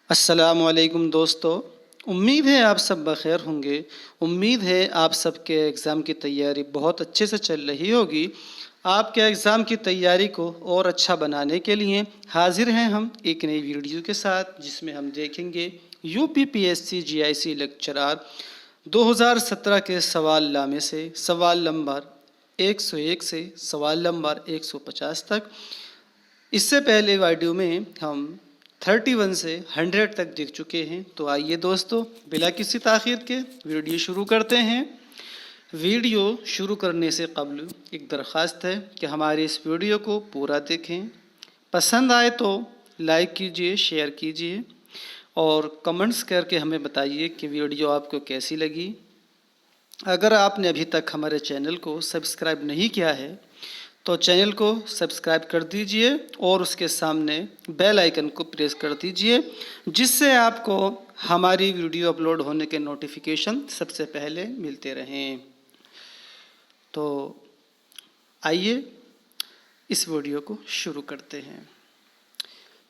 السلام علیکم دوستو، امید ہے آپ سب بخیر ہوں گے۔ امید ہے آپ سب کے ایگزام کی تیاری بہت اچھے سے چل رہی ہوگی۔ آپ کے ایگزام کی تیاری کو اور اچھا بنانے کے لیے حاضر ہیں ہم ایک نئی ویڈیو کے ساتھ، جس میں ہم دیکھیں گے UPPSC GIC لیکچرار 2017 کے سوال نامے سے سوال نمبر 101 سے سوال نمبر 150 تک۔ اس سے پہلے ویڈیو میں ہم 31 سے 100 تک دیکھ چکے ہیں، تو آئیے دوستو بلا کسی تاخیر کے ویڈیو شروع کرتے ہیں۔ ویڈیو شروع کرنے سے قبل ایک درخواست ہے کہ ہماری اس ویڈیو کو پورا دیکھیں، پسند آئے تو لائک کیجئے، شیئر کیجئے اور کمنٹس کر کے ہمیں بتائیے کہ ویڈیو آپ کو کیسی لگی۔ اگر آپ نے ابھی تک ہمارے چینل کو سبسکرائب نہیں کیا ہے تو چینل کو سبسکرائب کر دیجئے اور اس کے سامنے بیل آئیکن کو پریس کر دیجئے، جس سے آپ کو ہماری ویڈیو اپلوڈ ہونے کے نوٹیفیکیشن سب سے پہلے ملتے رہیں۔ تو آئیے اس ویڈیو کو شروع کرتے ہیں۔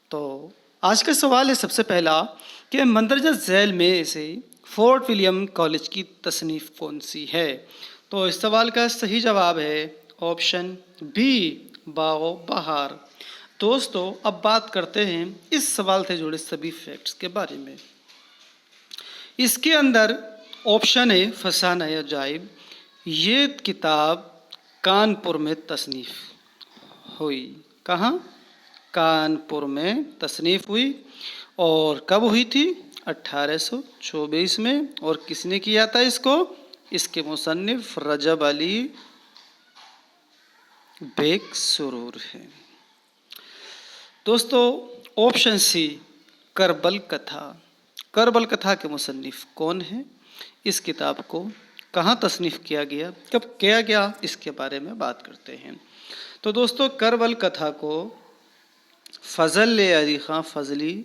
تو آج کا سوال ہے سب سے پہلا کہ مندرجہ ذیل میں سے فورٹ ولیم کالج کی تصنیف کون سی ہے؟ تو اس سوال کا صحیح جواب ہے آپشن بی، باغ و بہار۔ دوستو اب بات کرتے ہیں اس سوال سے جڑے سبھی فیکٹس کے بارے میں۔ اس کے اندر آپشن ہے فسانہ عجائب۔ یہ کتاب کانپور میں تصنیف ہوئی۔ کہاں؟ کانپور میں تصنیف ہوئی۔ اور کب ہوئی تھی؟ 1824 میں۔ اور کس نے کیا تھا اس کو؟ اس کے مصنف رجب علی بیگ سرور ہے۔ دوستو آپشن سی، کربل کتھا۔ کربل کتھا کے مصنف کون ہیں؟ اس کتاب کو کہاں تصنیف کیا گیا، کب کیا گیا، اس کے بارے میں بات کرتے ہیں۔ تو دوستو کربل کتھا کو فضل علی خان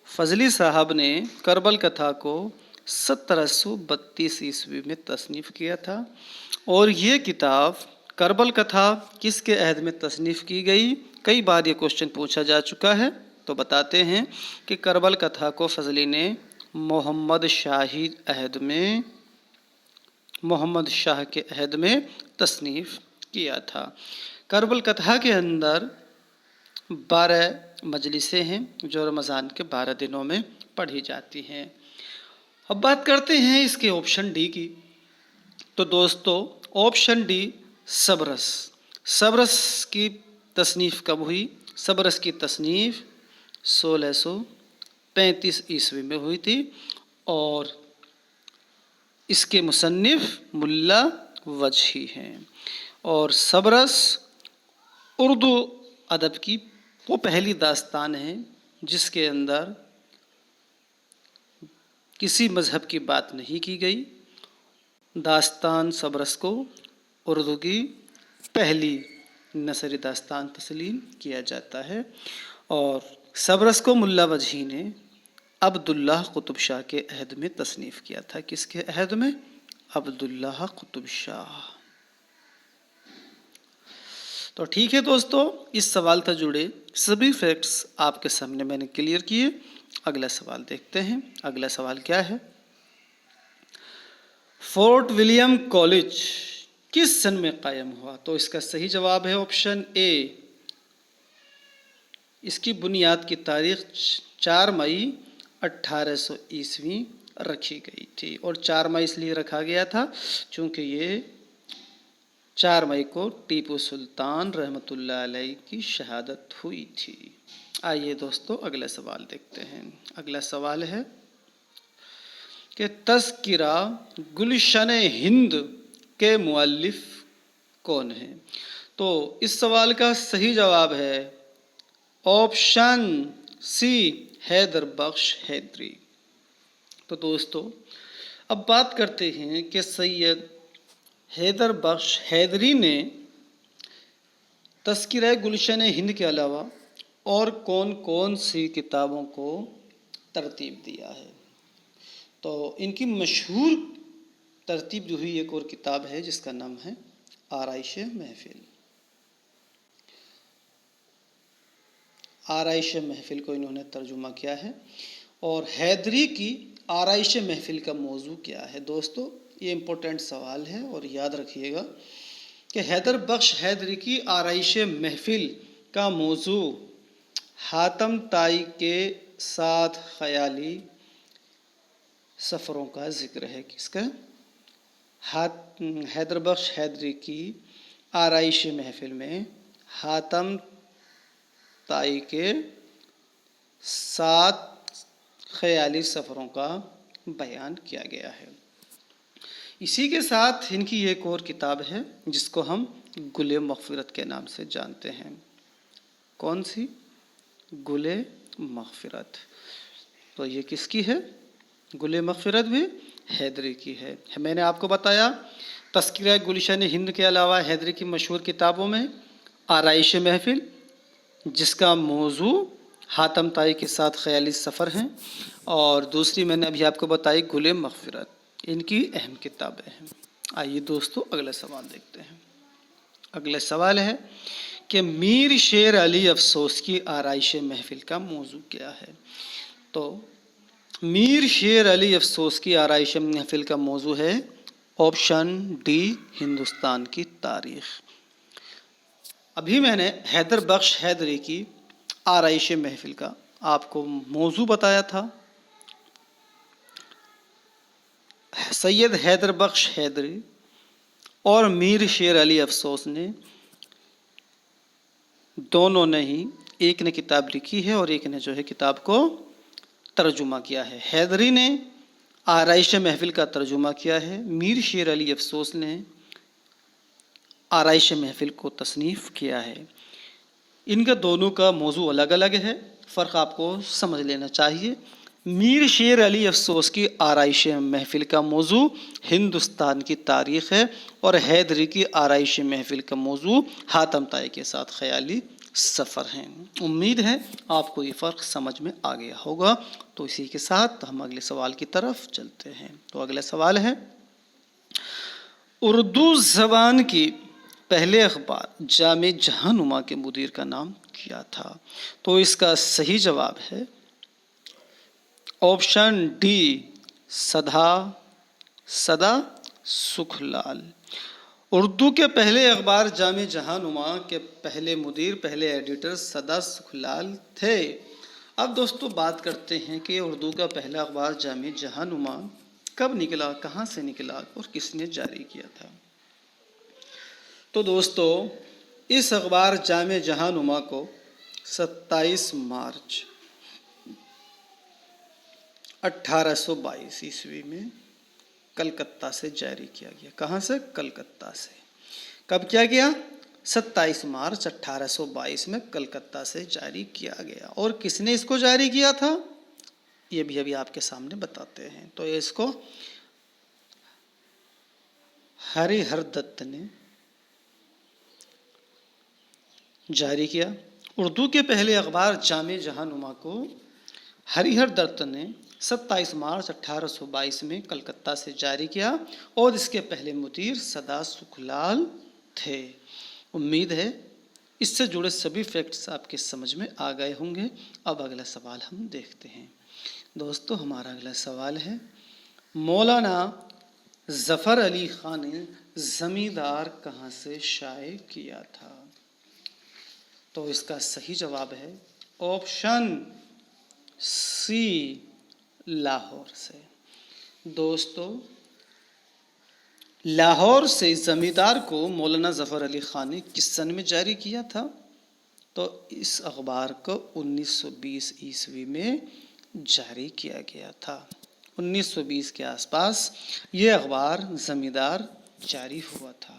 فضلی صاحب نے کربل کتھا کو 1732 عیسوی میں تصنیف کیا تھا۔ اور یہ کتاب کربل کتھا کس کے عہد میں تصنیف کی گئی؟ کئی بار یہ کوشچن پوچھا جا چکا ہے، تو بتاتے ہیں کہ کربل کتھا کو فضلی نے محمد شاہ کے عہد میں تصنیف کیا تھا۔ کربل کتھا کے اندر 12 مجلسیں ہیں جو رمضان کے 12 دنوں میں پڑھی جاتی ہیں۔ اب بات کرتے ہیں اس کے آپشن ڈی کی۔ تو دوستو آپشن ڈی صبرس کی تصنیف کب ہوئی؟ صبرس کی تصنیف 1635 عیسوی میں ہوئی تھی اور اس کے مصنف ملا وجہی ہیں۔ اور صبرس اردو ادب کی وہ پہلی داستان ہے جس کے اندر کسی مذہب کی بات نہیں کی گئی۔ داستان صبرس کو اردو کی پہلی نثری داستان تسلیم کیا جاتا ہے۔ اور صبرس کو ملا وجہی نے عبداللہ قطب شاہ کے عہد میں تصنیف کیا تھا۔ کس کے عہد میں؟ عبداللہ قطب شاہ۔ تو ٹھیک ہے دوستو، اس سوال سے جڑے سبھی فیکٹس آپ کے سامنے میں نے کلیئر کیے۔ اگلا سوال دیکھتے ہیں۔ اگلا سوال کیا ہے؟ فورٹ ولیم کالج کس سن میں قائم ہوا؟ تو اس کا صحیح جواب ہے آپشن اے۔ اس کی بنیاد کی تاریخ 4 مئی 1800 عیسوی رکھی گئی تھی۔ اور 4 مئی اس لیے رکھا گیا تھا چونکہ یہ 4 مئی کو ٹیپو سلطان رحمۃ اللہ علیہ کی شہادت ہوئی تھی۔ آئیے دوستو اگلا سوال دیکھتے ہیں۔ اگلا سوال ہے کہ تذکرہ گلشن ہند کے مؤلف کون ہیں؟ تو اس سوال کا صحیح جواب ہے آپشن سی، حیدر بخش حیدری۔ تو دوستو اب بات کرتے ہیں کہ سید حیدر بخش حیدری نے تذکرہ گلشن ہند کے علاوہ اور کون کون سی کتابوں کو ترتیب دیا ہے؟ تو ان کی مشہور ترتیب جو ہوئی ایک اور کتاب ہے جس کا نام ہے آرائش محفل۔ آرائش محفل کو انہوں نے ترجمہ کیا ہے، اور حیدری کی آرائش محفل کا موضوع کیا ہے؟ دوستو یہ امپورٹنٹ سوال ہے اور یاد رکھیے گا کہ حیدر بخش حیدری کی آرائش محفل کا موضوع حاتم طائی کے ساتھ خیالی سفروں کا ذکر ہے۔ کس کا؟ حیدر بخش حیدری کی آرائش محفل میں حاتم طائی کے ساتھ خیالی سفروں کا بیان کیا گیا ہے۔ اسی کے ساتھ ان کی ایک اور کتاب ہے جس کو ہم گل مغفرت کے نام سے جانتے ہیں۔ کون سی؟ گل مغفرت۔ تو یہ کس کی ہے؟ گل مغفرت بھی حیدری کی ہے۔ میں نے آپ کو بتایا تذکرہ گلشن ہند کے علاوہ حیدری کی مشہور کتابوں میں آرائش محفل جس کا موضوع حاتم طائی کے ساتھ خیالی سفر ہیں، اور دوسری میں نے ابھی آپ کو بتائی گل مغفرت، ان کی اہم کتابیں ہیں۔ آئیے دوستو اگلا سوال دیکھتے ہیں۔ اگلا سوال ہے کہ میر شیر علی افسوس کی آرائش محفل کا موضوع کیا ہے؟ تو میر شیر علی افسوس کی آرائش محفل کا موضوع ہے آپشن ڈی، ہندوستان کی تاریخ۔ ابھی میں نے حیدر بخش حیدری کی آرائش محفل کا آپ کو موضوع بتایا تھا۔ سید حیدر بخش حیدری اور میر شیر علی افسوس نے دونوں نے ہی، ایک نے کتاب لکھی ہے اور ایک نے جو ہے کتاب کو ترجمہ کیا ہے۔ حیدری نے آرائش محفل کا ترجمہ کیا ہے، میر شیر علی افسوس نے آرائش محفل کو تصنیف کیا ہے۔ ان کا دونوں کا موضوع الگ الگ ہے، فرق آپ کو سمجھ لینا چاہیے۔ میر شیر علی افسوس کی آرائش محفل کا موضوع ہندوستان کی تاریخ ہے، اور حیدری کی آرائش محفل کا موضوع حاتم طائی کے ساتھ خیالی سفر ہیں۔ امید ہے آپ کو یہ فرق سمجھ میں آ گیا ہوگا۔ تو اسی کے ساتھ ہم اگلے سوال کی طرف چلتے ہیں۔ تو اگلا سوال ہے، اردو زبان کی پہلے اخبار جامع جہاں نما کے مدیر کا نام کیا تھا؟ تو اس کا صحیح جواب ہے آپشن ڈی، سدا سکھ لال۔ اردو کے پہلے اخبار جامع جہاں نما کے پہلے مدیر، پہلے ایڈیٹر سدا سکھ لال تھے۔ اب دوستو بات کرتے ہیں کہ اردو کا پہلا اخبار جامع جہاں نما کب نکلا، کہاں سے نکلا اور کس نے جاری کیا تھا؟ تو دوستو اس اخبار جامع جہاں نما کو 27 مارچ 1822 عیسوی میں کلکتہ سے جاری کیا گیا۔ کہاں سے؟ کلکتہ سے۔ کب کیا گیا؟ 27 مارچ 1822 میں کلکتہ سے جاری کیا گیا۔ اور کس نے اس کو جاری کیا تھا یہ بھی ابھی آپ کے سامنے بتاتے ہیں۔ تو اس کو ہری ہر دت نے جاری کیا۔ اردو کے پہلے اخبار جامع جہاں نما کو ہری ہر دت نے 27 مارچ 1822 میں کلکتہ سے جاری کیا، اور اس کے پہلے مدیر سدا سکھ لال تھے۔ امید ہے اس سے جڑے سبھی فیکٹس آپ کے سمجھ میں آ گئے ہوں گے۔ اب اگلا سوال ہم دیکھتے ہیں۔ دوستو ہمارا اگلا سوال ہے، مولانا ظفر علی خان نے زمیندار کہاں سے شائع کیا تھا؟ تو اس کا صحیح جواب ہے آپشن سی، لاہور سے۔ دوستو لاہور سے زمیندار کو مولانا ظفر علی خان نے کس سن میں جاری کیا تھا؟ تو اس اخبار کو 1920 عیسوی میں جاری کیا گیا تھا۔ 1920 کے آس پاس یہ اخبار زمیندار جاری ہوا تھا۔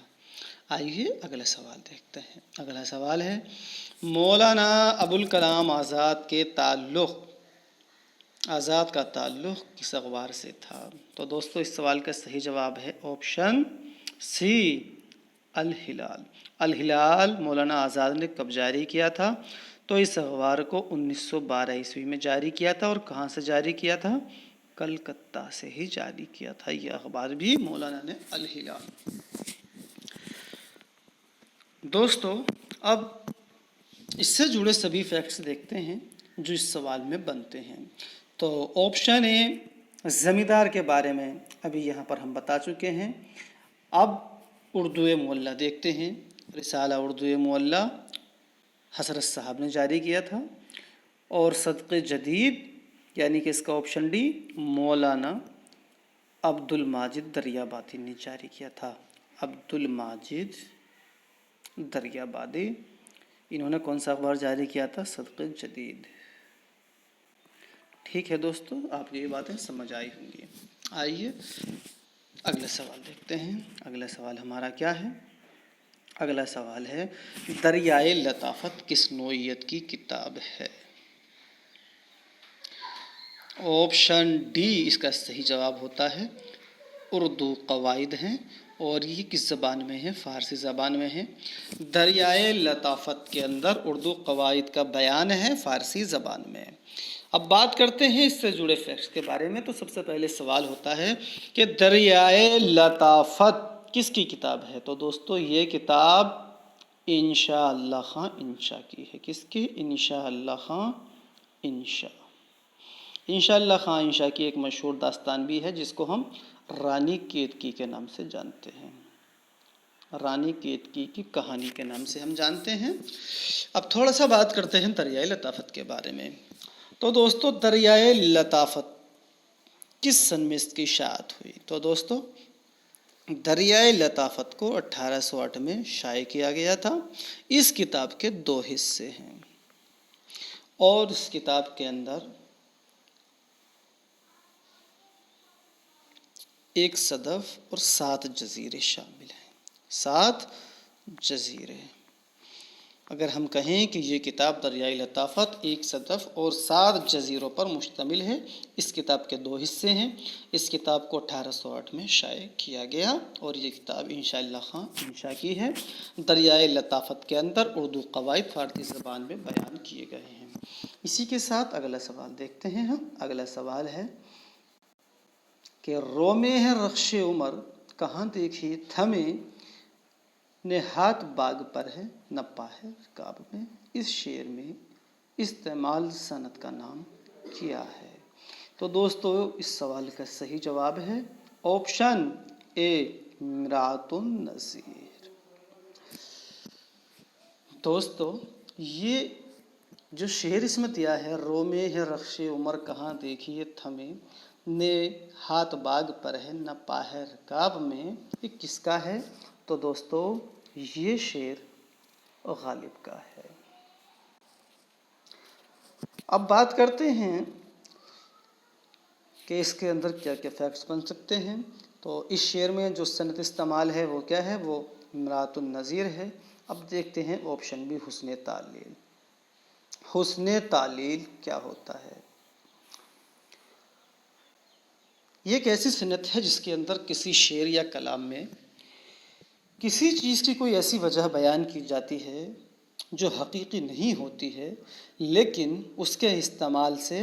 آئیے اگلا سوال دیکھتے ہیں۔ اگلا سوال ہے، مولانا ابوالکلام آزاد کا تعلق کس اخبار سے تھا؟ تو دوستو اس سوال کا صحیح جواب ہے آپشن سی، الہلال۔ الہلال مولانا آزاد نے کب جاری کیا تھا؟ تو اس اخبار کو 1912 عیسوی میں جاری کیا تھا، اور کہاں سے جاری کیا تھا؟ کلکتہ سے ہی جاری کیا تھا یہ اخبار بھی مولانا نے، الہلال۔ دوستو اب اس سے جڑے سبھی فیکٹس دیکھتے ہیں جو اس سوال میں بنتے ہیں۔ تو آپشن اے زمیندار کے بارے میں ابھی یہاں پر ہم بتا چکے ہیں۔ اب اردو معلّہ دیکھتے ہیں۔ رسالہ اردو معلّہ حضرت صاحب نے جاری کیا تھا، اور صدق جدید یعنی کہ اس کا آپشن ڈی مولانا عبد الماجد دریابادی نے جاری کیا تھا۔ عبد الماجد دریابادی، انہوں نے کون سا اخبار جاری کیا تھا؟ صدق جدید۔ ٹھیک ہے دوستو، آپ کو یہ باتیں سمجھ آئی ہوں گی۔ آئیے اگلا سوال دیکھتے ہیں۔ اگلا سوال ہمارا کیا ہے؟ اگلا سوال ہے دریائے لطافت کس نوعیت کی کتاب ہے؟ آپشن ڈی اس کا صحیح جواب ہوتا ہے اردو قواعد ہیں، اور یہ کس زبان میں ہے؟ فارسی زبان میں ہے۔ دریائے لطافت کے اندر اردو قواعد کا بیان ہے فارسی زبان میں۔ اب بات کرتے ہیں اس سے جڑے فیکٹس کے بارے میں۔ تو سب سے پہلے سوال ہوتا ہے کہ دریائے لطافت کس کی کتاب ہے؟ تو دوستو یہ کتاب انشاء اللہ خان انشا کی ہے۔ کس کی؟ انشاء اللہ خان انشا۔ انشاء اللہ خان انشا کی ایک مشہور داستان بھی ہے جس کو ہم رانی کیتکی کے نام سے جانتے ہیں۔ رانی کیتکی کی کہانی کے نام سے ہم جانتے ہیں۔ اب تھوڑا سا بات کرتے ہیں دریائے لطافت کے بارے میں۔ تو دوستو دریائے لطافت کس سن میں اس کی اشاعت ہوئی؟ تو دوستو دریائے لطافت کو 1808 میں شائع کیا گیا تھا۔ اس کتاب کے 2 حصے ہیں، اور اس کتاب کے اندر ایک صدف اور 7 جزیرے شامل ہیں۔ 7 جزیرے۔ اگر ہم کہیں کہ یہ کتاب دریائے لطافت ایک صدف اور 7 جزیروں پر مشتمل ہے۔ اس کتاب کے 2 حصے ہیں۔ اس کتاب کو 1808 میں شائع کیا گیا، اور یہ کتاب انشاء اللہ خان انشا کی ہے۔ دریائے لطافت کے اندر اردو قواعد فارسی زبان میں بیان کیے گئے ہیں۔ اسی کے ساتھ اگلا سوال دیکھتے ہیں ہم۔ اگلا سوال ہے کہ رومے ہے رخش عمر کہاں دیکھی تھمے، نہات باغ پر ہے نہ پاہے رکاب میں۔ اس شعر میں استعمال صنعت کا نام کیا ہے؟ تو دوستو اس سوال کا صحیح جواب ہے آپشن اے امراۃ النظیر۔ دوستو یہ جو شعر اس میں دیا ہے، رومے ہے رخش عمر کہاں دیکھیے تھمے، نے ہاتھ باغ پر ہے نہ پاہے رکاب میں، یہ کس کا ہے؟ تو دوستو یہ شعر غالب کا ہے۔ اب بات کرتے ہیں کہ اس کے اندر کیا کیا فیکٹس بن سکتے ہیں۔ تو اس شعر میں جو صنعت استعمال ہے وہ کیا ہے؟ وہ امراۃ النظیر ہے۔ اب دیکھتے ہیں آپشن بھی حسن تعلیل۔ حسن تعلیل کیا ہوتا ہے؟ یہ ایک ایسی صنعت ہے جس کے اندر کسی شعر یا کلام میں کسی چیز کی کوئی ایسی وجہ بیان کی جاتی ہے جو حقیقی نہیں ہوتی ہے، لیکن اس کے استعمال سے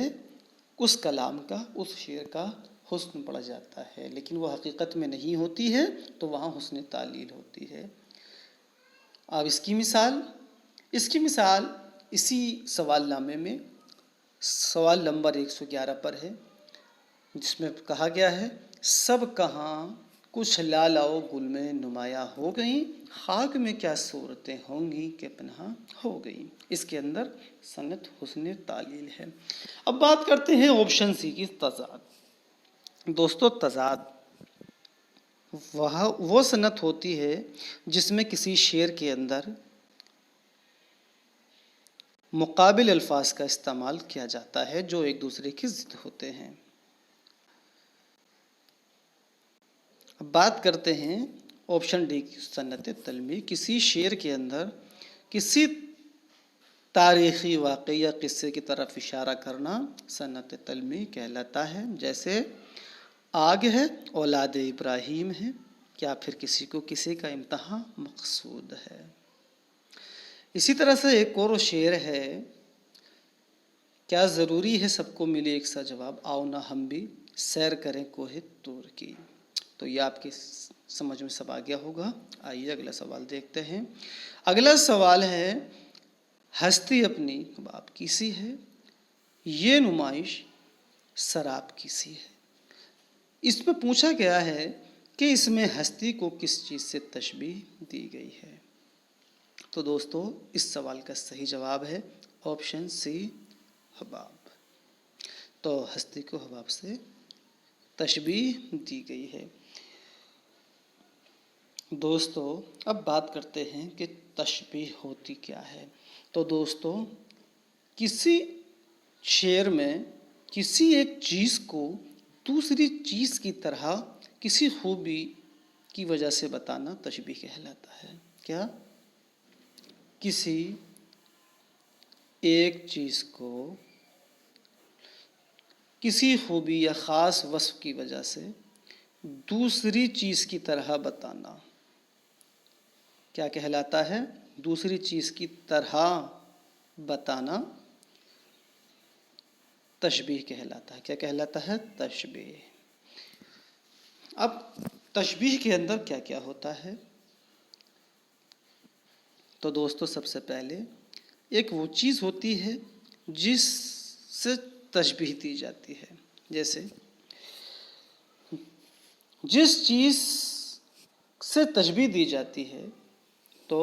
اس کلام کا، اس شعر کا حسن بڑھ جاتا ہے، لیکن وہ حقیقت میں نہیں ہوتی ہے، تو وہاں حسن تعلیل ہوتی ہے۔ اب اس کی مثال اسی سوال نامے میں سوال نمبر 111 پر ہے، جس میں کہا گیا ہے سب کہاں کچھ لالہ و گل میں نمایاں ہو گئیں، خاک میں کیا صورتیں ہوں گی کہ پنہاں ہو گئیں۔ اس کے اندر صنعت حسن تعلیل ہے۔ اب بات کرتے ہیں آپشن سی کی تضاد۔ دوستو تضاد وہ صنعت ہوتی ہے جس میں کسی شعر کے اندر مقابل الفاظ کا استعمال کیا جاتا ہے جو ایک دوسرے کی ضد ہوتے ہیں۔ اب بات کرتے ہیں آپشن ڈی کی صنعت تلمیح۔ کسی شعر کے اندر کسی تاریخی واقعے یا قصے کی طرف اشارہ کرنا صنعت تلمیح کہلاتا ہے، جیسے آگ ہے، اولاد ابراہیم ہے، یا پھر کسی کا امتحان مقصود ہے۔ اسی طرح سے ایک اور شعر ہے، کیا ضروری ہے سب کو ملے ایک سا جواب، آؤ نہ ہم بھی سیر کریں کوہ طور کی۔ تو یہ آپ کی سمجھ میں سب آ گیا ہوگا۔ آئیے اگلا سوال دیکھتے ہیں۔ اگلا سوال ہے ہستی اپنی حباب کی سی ہے، یہ نمائش سراب کی سی ہے۔ اس میں پوچھا گیا ہے کہ اس میں ہستی کو کس چیز سے تشبیہ دی گئی ہے؟ تو دوستو اس سوال کا صحیح جواب ہے آپشن سی، حباب۔ تو ہستی کو حباب سے تشبیہ دی گئی ہے۔ دوستو اب بات کرتے ہیں کہ تشبیہ ہوتی کیا ہے۔ تو دوستو کسی شعر میں کسی ایک چیز کو دوسری چیز کی طرح کسی خوبی کی وجہ سے بتانا تشبیہ کہلاتا ہے۔ کیا؟ کسی ایک چیز کو کسی خوبی یا خاص وصف کی وجہ سے دوسری چیز کی طرح بتانا کیا کہلاتا ہے؟ دوسری چیز کی طرح بتانا تشبیہ کہلاتا ہے۔ کیا کہلاتا ہے؟ تشبیہ۔ اب تشبیہ کے اندر کیا کیا ہوتا ہے؟ تو دوستو سب سے پہلے ایک وہ چیز ہوتی ہے جس سے تشبیہ دی جاتی ہے۔ جیسے جس چیز سے تشبیہ دی جاتی ہے تو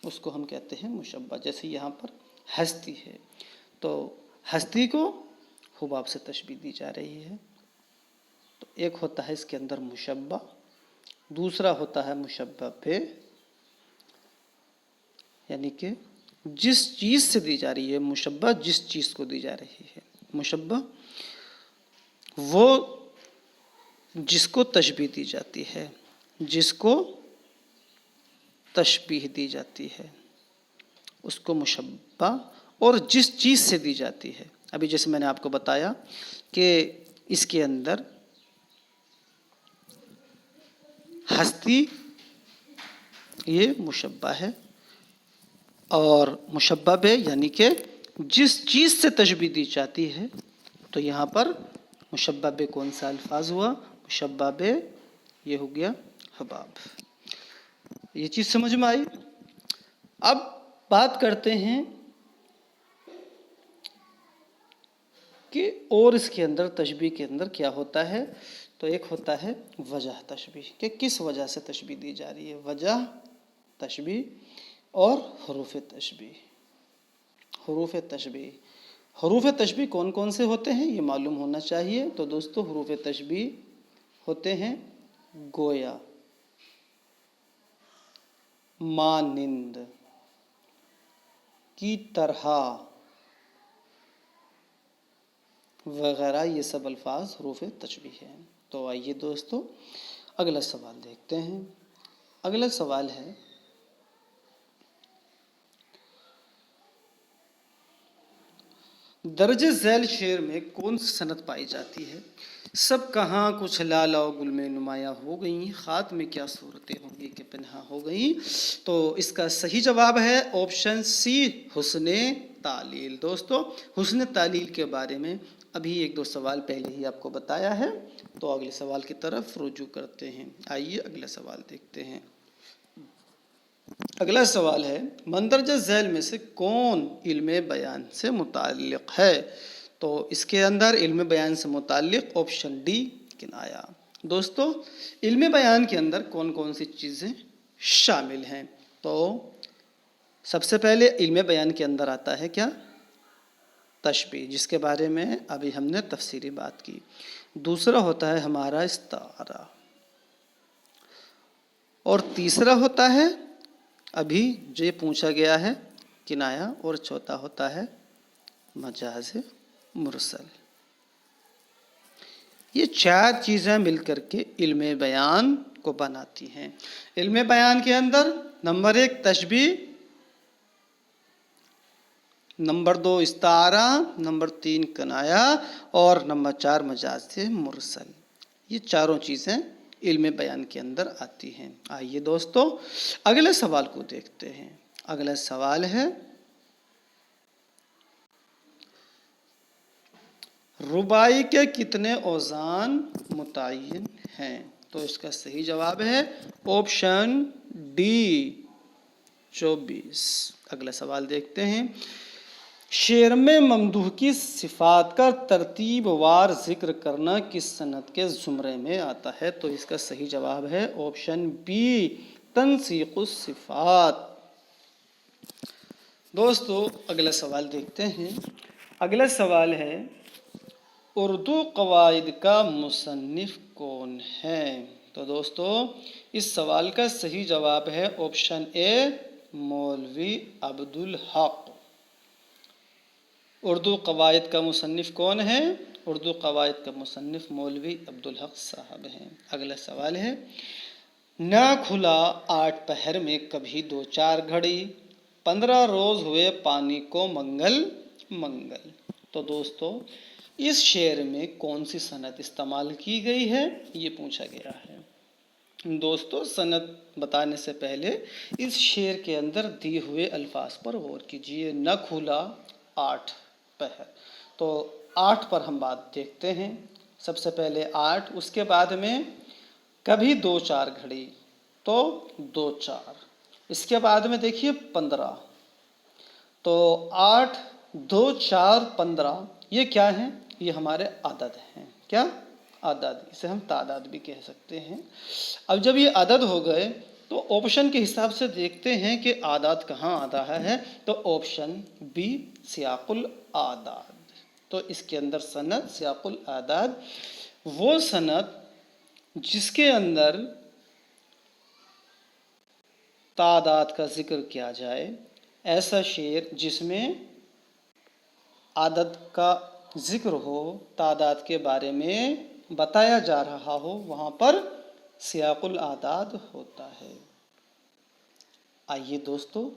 اس کو ہم کہتے ہیں مشبہ۔ جیسے یہاں پر ہستی ہے تو ہستی کو حباب سے تشبیہ دی جا رہی ہے۔ تو ایک ہوتا ہے اس کے اندر مشبہ، دوسرا ہوتا ہے مشبہ پہ، یعنی کہ جس چیز سے دی جا رہی ہے مشبہ، جس چیز کو دی جا رہی ہے مشبہ، وہ جس کو تشبیہ دی جاتی ہے، جس کو تشبیہ دی جاتی ہے اس کو مشبہ، اور جس چیز سے دی جاتی ہے۔ ابھی جیسے میں نے آپ کو بتایا کہ اس کے اندر ہستی یہ مشبہ ہے، اور مشبہ بے یعنی کہ جس چیز سے تشبیہ دی جاتی ہے، تو یہاں پر مشبہ بے کون سا الفاظ ہوا؟ مشبہ بے یہ ہو گیا حباب۔ یہ چیز سمجھ میں آئی؟ اب بات کرتے ہیں کہ اور اس کے اندر تشبیہ کے اندر کیا ہوتا ہے۔ تو ایک ہوتا ہے وجہ تشبیہ، کہ کس وجہ سے تشبیہ دی جا رہی ہے، وجہ تشبیہ اور حروف تشبیہ۔ حروف تشبیہ، حروف تشبیہ کون کون سے ہوتے ہیں یہ معلوم ہونا چاہیے۔ تو دوستو حروف تشبیہ ہوتے ہیں گویا، مانند، کی طرح وغیرہ، یہ سب الفاظ حروف تشبیہ ہیں۔ تو آئیے دوستو اگلا سوال دیکھتے ہیں۔ اگلا سوال ہے درج ذیل شعر میں کون سی صنعت پائی جاتی ہے؟ سب کہاں کچھ لالا و گل میں نمایاں ہو گئیں، خات میں کیا صورتیں ہوں گی کہ پنہاں ہو گئیں۔ تو اس کا صحیح جواب ہے آپشن سی، حسن تعلیل۔ دوستو حسن تعلیل کے بارے میں ابھی ایک دو سوال پہلے ہی آپ کو بتایا ہے، تو اگلے سوال کی طرف رجوع کرتے ہیں۔ آئیے اگلا سوال دیکھتے ہیں۔ اگلا سوال ہے مندرجہ ذیل میں سے کون علم بیان سے متعلق ہے؟ تو اس کے اندر علم بیان سے متعلق آپشن ڈی کنایا۔ دوستو علم بیان کے اندر کون کون سی چیزیں شامل ہیں؟ تو سب سے پہلے علم بیان کے اندر آتا ہے کیا؟ تشبیہ، جس کے بارے میں ابھی ہم نے تفصیلی بات کی۔ دوسرا ہوتا ہے ہمارا استعارہ، اور تیسرا ہوتا ہے ابھی جو یہ پوچھا گیا ہے کنایا، اور چوتھا ہوتا ہے مجاز مرسل۔ یہ چار چیزیں مل کر کے علم بیان کو بناتی ہیں۔ علم بیان کے اندر نمبر 1 تشبیہ، نمبر 2 استعارہ، نمبر 3 کنایا، اور نمبر 4 مجاز مرسل۔ یہ چاروں چیزیں علم بیان کے اندر آتی ہیں۔ آئیے دوستو اگلے سوال کو دیکھتے ہیں۔ اگلا سوال ہے رباعی کے کتنے اوزان متعین ہیں؟ تو اس کا صحیح جواب ہے آپشن ڈی 24۔ اگلا سوال دیکھتے ہیں، شعر میں ممدوح کی صفات کا ترتیب وار ذکر کرنا کس صنعت کے زمرے میں آتا ہے؟ تو اس کا صحیح جواب ہے آپشن بی، تنسیق الصفات۔ دوستو اگلا سوال دیکھتے ہیں، اگلا سوال ہے، اردو قواعد کا مصنف کون ہے؟ تو دوستو اس سوال کا صحیح جواب ہے آپشن اے، مولوی عبدالحق۔ اردو قواعد کا مصنف کون ہے؟ اردو قواعد کا مصنف مولوی عبدالحق صاحب ہیں۔ اگلا سوال ہے، نہ کھلا 8 پہر میں کبھی 2 4 گھڑی، 15 روز ہوئے پانی کو منگل منگل۔ تو دوستو اس شعر میں کون سی صنعت استعمال کی گئی ہے، یہ پوچھا گیا ہے۔ دوستو صنعت بتانے سے پہلے اس شعر کے اندر دیے ہوئے الفاظ پر غور کیجیے۔ نہ کھلا 8 پہر، تو 8 پر ہم بات دیکھتے ہیں۔ سب سے پہلے 8، اس کے بعد میں کبھی 2 4 گھڑی، تو 2 4، اس کے بعد میں دیکھیے 15، تو 8 2 4 15، یہ کیا ہیں؟ یہ ہمارے عدد ہیں۔ کیا؟ عدد، اسے ہم تعداد بھی کہہ سکتے ہیں۔ اب جب یہ عدد ہو گئے تو آپشن کے حساب سے دیکھتے ہیں کہ اعداد کہاں آتا ہے، تو آپشن بی، سیاق الاعداد۔ تو اس کے اندر صنعت سیاق الاعداد، وہ صنعت جس کے اندر تعداد کا ذکر کیا جائے، ایسا شعر جس میں عدد کا ذکر ہو، تعداد کے بارے میں بتایا جا رہا ہو، وہاں پر سیاق الاعداد ہوتا ہے۔ آئیے دوستو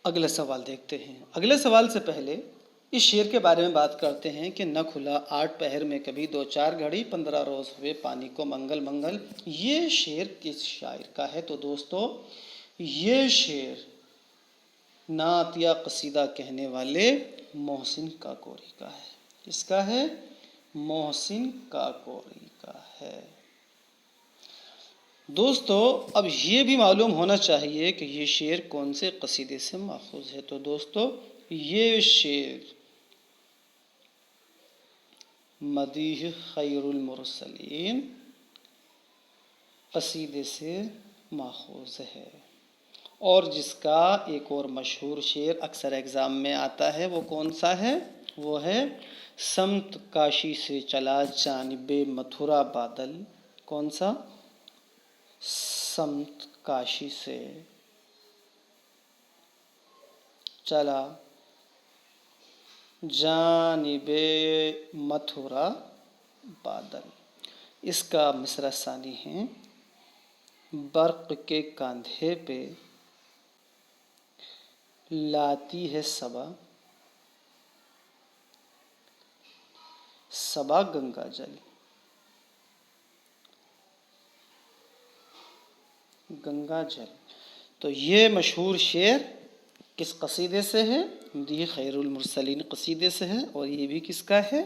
اگلا سوال دیکھتے ہیں۔ اگلے سوال سے پہلے اس شعر کے بارے میں بات کرتے ہیں کہ نہ کھلا 8 پہر میں کبھی 2 4 گھڑی، 15 روز ہوئے پانی کو منگل منگل، یہ شعر کس شاعر کا ہے؟ تو دوستو یہ شعر نعت یا قصیدہ کہنے والے محسن کاکوری کا ہے۔ کس کا ہے؟ محسن کاکوری کا ہے۔ دوستو اب یہ بھی معلوم ہونا چاہیے کہ یہ شعر کون سے قصیدے سے ماخوذ ہے۔ تو دوستو یہ شعر مدیح خیر المرسلین قصیدے سے ماخوذ ہے، اور جس کا ایک اور مشہور شعر اکثر ایگزام میں آتا ہے، وہ کون سا ہے؟ وہ ہے سمت کاشی سے چلا جانب متھرا بادل۔ کون سا؟ سمت کاشی سے چلا جانب متھرا بادل۔ اس کا مصرع ثانی ہے، برق کے کاندھے پہ لاتی ہے صبا، صبا گنگا جل، گنگا جل۔ تو یہ مشہور شعر کس قصیدے سے ہے؟ مدیح خیر المرسلین قصیدے سے ہے، اور یہ بھی کس کا ہے؟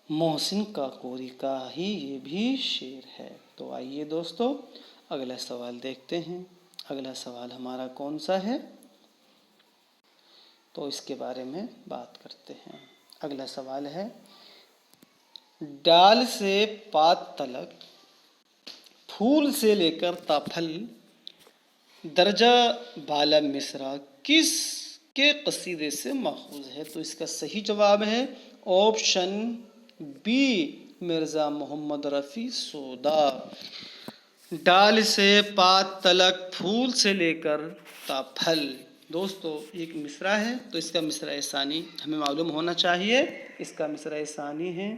محسن کاکوری کا ہی یہ بھی شعر ہے۔ تو آئیے دوستو اگلا سوال دیکھتے ہیں۔ اگلا سوال ہمارا کون سا ہے، تو اس کے بارے میں بات کرتے ہیں۔ اگلا سوال ہے، ڈال سے پات تلک، پھول سے لے کر تا پھل، درجہ بالا مصرع کس کے قصیدے سے ماخوذ ہے؟ تو اس کا صحیح جواب ہے آپشن بی، مرزا محمد رفیع سودا۔ ڈال سے پات تلک، پھول سے لے کر تا پھل، دوستو ایک مصرع ہے، تو اس کا مصرع ثانی ہمیں معلوم ہونا چاہیے۔ اس کا مصرع ثانی ہے،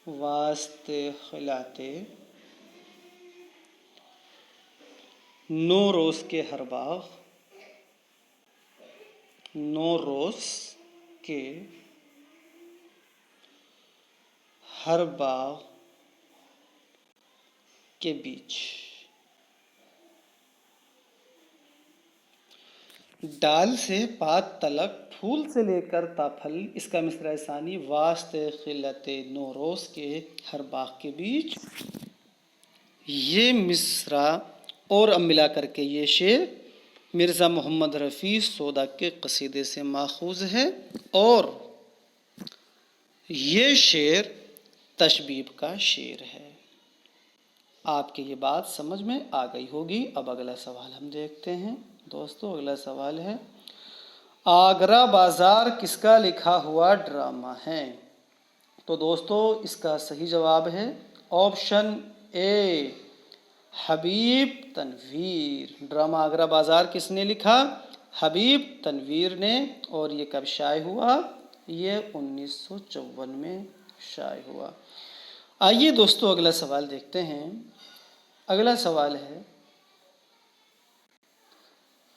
واسطے خلاتے نو روز کے ہر باغ، نو روز کے ہر باغ کے بیچ۔ ڈال سے پات تلک، پھول سے لے کر تافل، اس کا مصرع ثانی واسطے خلت نوروز کے ہر باغ کے بیچ. یہ مصرع اور اب ملا کر کے یہ شعر مرزا محمد رفیع سودا کے قصیدے سے ماخوذ ہے، اور یہ شعر تشبیب کا شعر ہے. آپ کی یہ بات سمجھ میں آ گئی ہوگی. اب اگلا سوال ہم دیکھتے ہیں. دوستو اگلا سوال ہے، آگرہ بازار کس کا لکھا ہوا ڈرامہ ہے؟ تو دوستو اس کا صحیح جواب ہے آپشن اے، حبیب تنویر. ڈرامہ آگرہ بازار کس نے لکھا؟ حبیب تنویر نے. اور یہ کب شائع ہوا؟ یہ 1954 میں شائع ہوا. آئیے دوستو اگلا سوال دیکھتے ہیں. اگلا سوال ہے،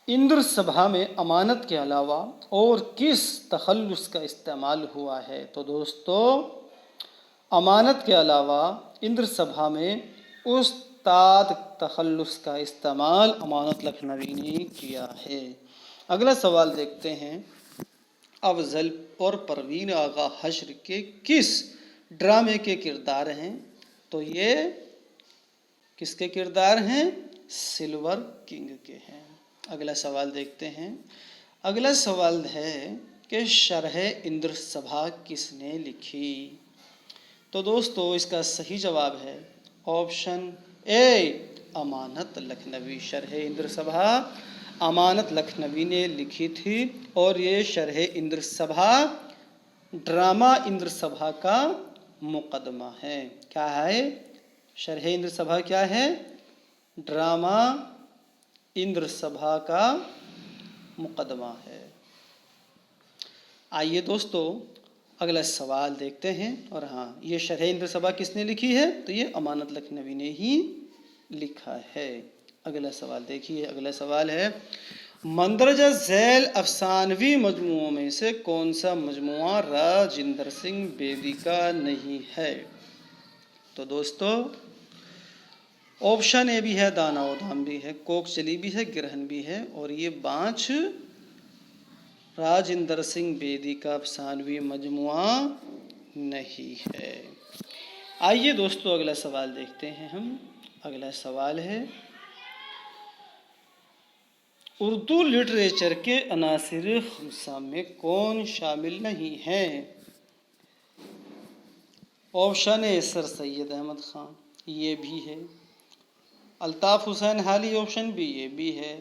اندر سبھا میں امانت کے علاوہ اور کس تخلص کا استعمال ہوا ہے؟ تو دوستو امانت کے علاوہ اندر سبھا میں استاد تخلص کا استعمال امانت لکھنوی نے کیا ہے. اگلا سوال دیکھتے ہیں، افضل اور پروین آغا حشر کے کس ڈرامے کے کردار ہیں؟ تو یہ کس کے کردار ہیں؟ سلور کنگ کے ہیں. اگلا سوال دیکھتے ہیں. اگلا سوال ہے کہ شرح اندر سبھا کس نے لکھی؟ تو دوستو اس کا صحیح جواب ہے آپشن اے، امانت لکھنوی. شرح اندر سبھا امانت لکھنوی نے لکھی تھی، اور یہ شرح اندر سبھا ڈرامہ اندر سبھا کا مقدمہ ہے. کیا ہے؟ شرح اندر سبھا کیا ہے؟ ڈرامہ اندر سبھا کا مقدمہ ہے. آئیے دوستو اگلا سوال دیکھتے ہیں. اور ہاں، یہ شرح اندر سبھا کس نے لکھی ہے؟ تو یہ امانت لکھنوی نے ہی لکھا ہے. اگلا سوال دیکھیے. اگلا سوال ہے، مندرجہ ذیل افسانوی مجموعوں میں سے کون سا مجموعہ راجندر سنگھ بیدی کا نہیں ہے؟ تو دوستو آپشن اے بھی ہے، دانا و دام بھی ہے، کوک چلی بھی ہے، گرہن بھی ہے، اور یہ بانچ راجندر سنگھ بیدی کا افسانوی مجموعہ نہیں ہے. آئیے دوستو اگلا سوال دیکھتے ہیں ہم. اگلا سوال ہے، اردو لٹریچر کے عناصر خمسہ میں کون شامل نہیں ہیں؟ آپشن اے، سر سید احمد خان، یہ بھی ہے. الطاف حسین حالی، آپشن بی، یہ بھی ہے.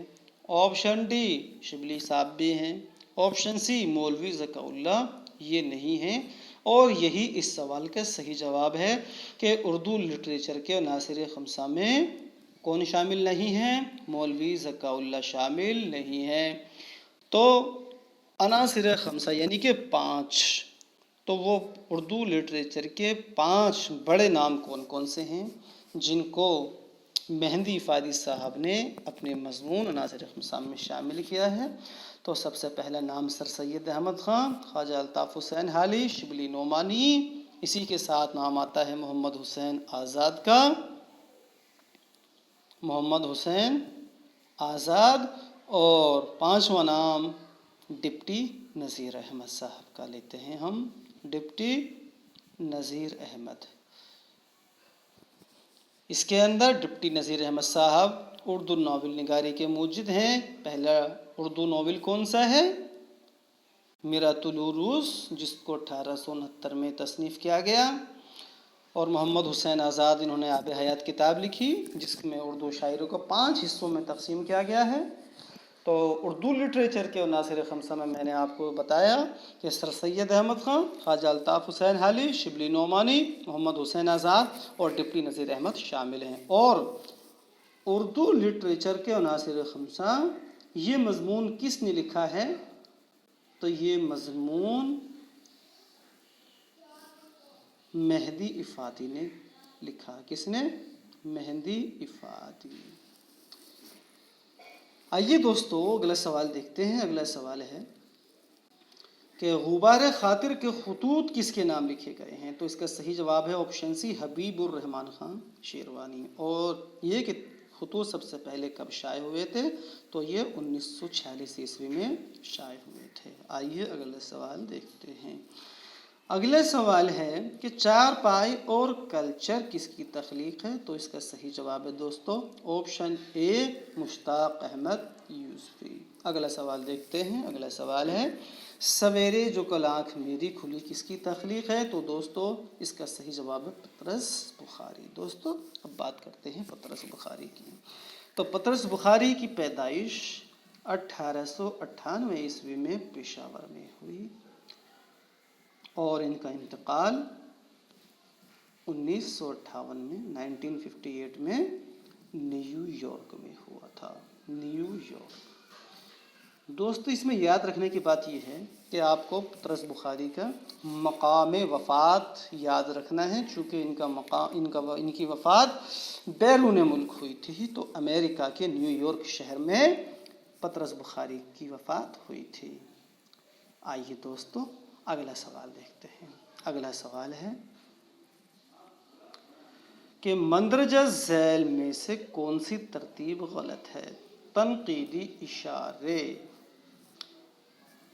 آپشن ڈی، شبلی صاحب بھی ہیں. آپشن سی، مولوی ذکا اللہ، یہ نہیں ہیں. اور یہی اس سوال کا صحیح جواب ہے کہ اردو لٹریچر کے عناصر خمسہ میں کون شامل نہیں ہیں؟ مولوی ذکا اللہ شامل نہیں ہیں. تو عناصر خمسہ یعنی کہ 5، تو وہ اردو لٹریچر کے 5 بڑے نام کون کون سے ہیں جن کو مہندی فادی صاحب نے اپنے مضمون عناصر خمسہ میں شامل کیا ہے؟ تو سب سے پہلا نام سر سید احمد خان، خواجہ الطاف حسین حالی، شبلی نعمانی. اسی کے ساتھ نام آتا ہے محمد حسین آزاد کا، محمد حسین آزاد. اور 5واں نام ڈپٹی نذیر احمد صاحب کا لیتے ہیں ہم، ڈپٹی نذیر احمد. اس کے اندر ڈپٹی نذیر احمد صاحب اردو ناول نگاری کے موجد ہیں. پہلا اردو ناول کون سا ہے؟ میرات العروس، جس کو 1869 میں تصنیف کیا گیا. اور محمد حسین آزاد، انہوں نے آب حیات کتاب لکھی جس میں اردو شاعری کو 5 حصوں میں تقسیم کیا گیا ہے. تو اردو لٹریچر کے عناصر خمسہ میں نے آپ کو بتایا کہ سر سید احمد خان، خواجہ الطاف حسین حالی، شبلی نعمانی، محمد حسین آزاد اور ڈپٹی نذیر احمد شامل ہیں. اور اردو لٹریچر کے عناصر خمسہ یہ مضمون کس نے لکھا ہے؟ تو یہ مضمون مہدی افادی نے لکھا. کس نے؟ مہدی افادی. آئیے دوستو اگلا سوال دیکھتے ہیں. اگلا سوال ہے کہ غبار خاطر کے خطوط کس کے نام لکھے گئے ہیں؟ تو اس کا صحیح جواب ہے آپشن سی، حبیب الرحمن خان شیروانی. اور یہ کہ خطوط سب سے پہلے کب شائع ہوئے تھے؟ تو یہ 1946 عیسوی میں شائع ہوئے تھے۔ آئیے اگلا سوال دیکھتے ہیں۔ اگلا سوال ہے کہ چارپائی اور کلچر کس کی تخلیق ہے؟ تو اس کا صحیح جواب ہے دوستو آپشن اے مشتاق احمد یوسفی۔ اگلا سوال دیکھتے ہیں۔ اگلا سوال ہے سویرے جو کل آنکھ میری کھلی کس کی تخلیق ہے؟ تو دوستو اس کا صحیح جواب ہے پطرس بخاری۔ دوستو اب بات کرتے ہیں پطرس بخاری کی۔ تو پطرس بخاری کی پیدائش 1898 عیسوی میں پشاور میں ہوئی اور ان کا انتقال 1958 میں 1958 میں نیو یارک میں ہوا تھا۔ New York. دوستو اس میں یاد رکھنے کی بات یہ ہے کہ آپ کو پطرس بخاری کا مقام وفات یاد رکھنا ہے، چونکہ ان کی وفات بیرون ملک ہوئی تھی، تو امریکہ کے نیو یارک شہر میں پطرس بخاری کی وفات ہوئی تھی۔ آئیے دوستو اگلا سوال دیکھتے ہیں۔ اگلا سوال ہے کہ مندرجہ ذیل میں سے کون سی ترتیب غلط ہے؟ تنقیدی اشارے۔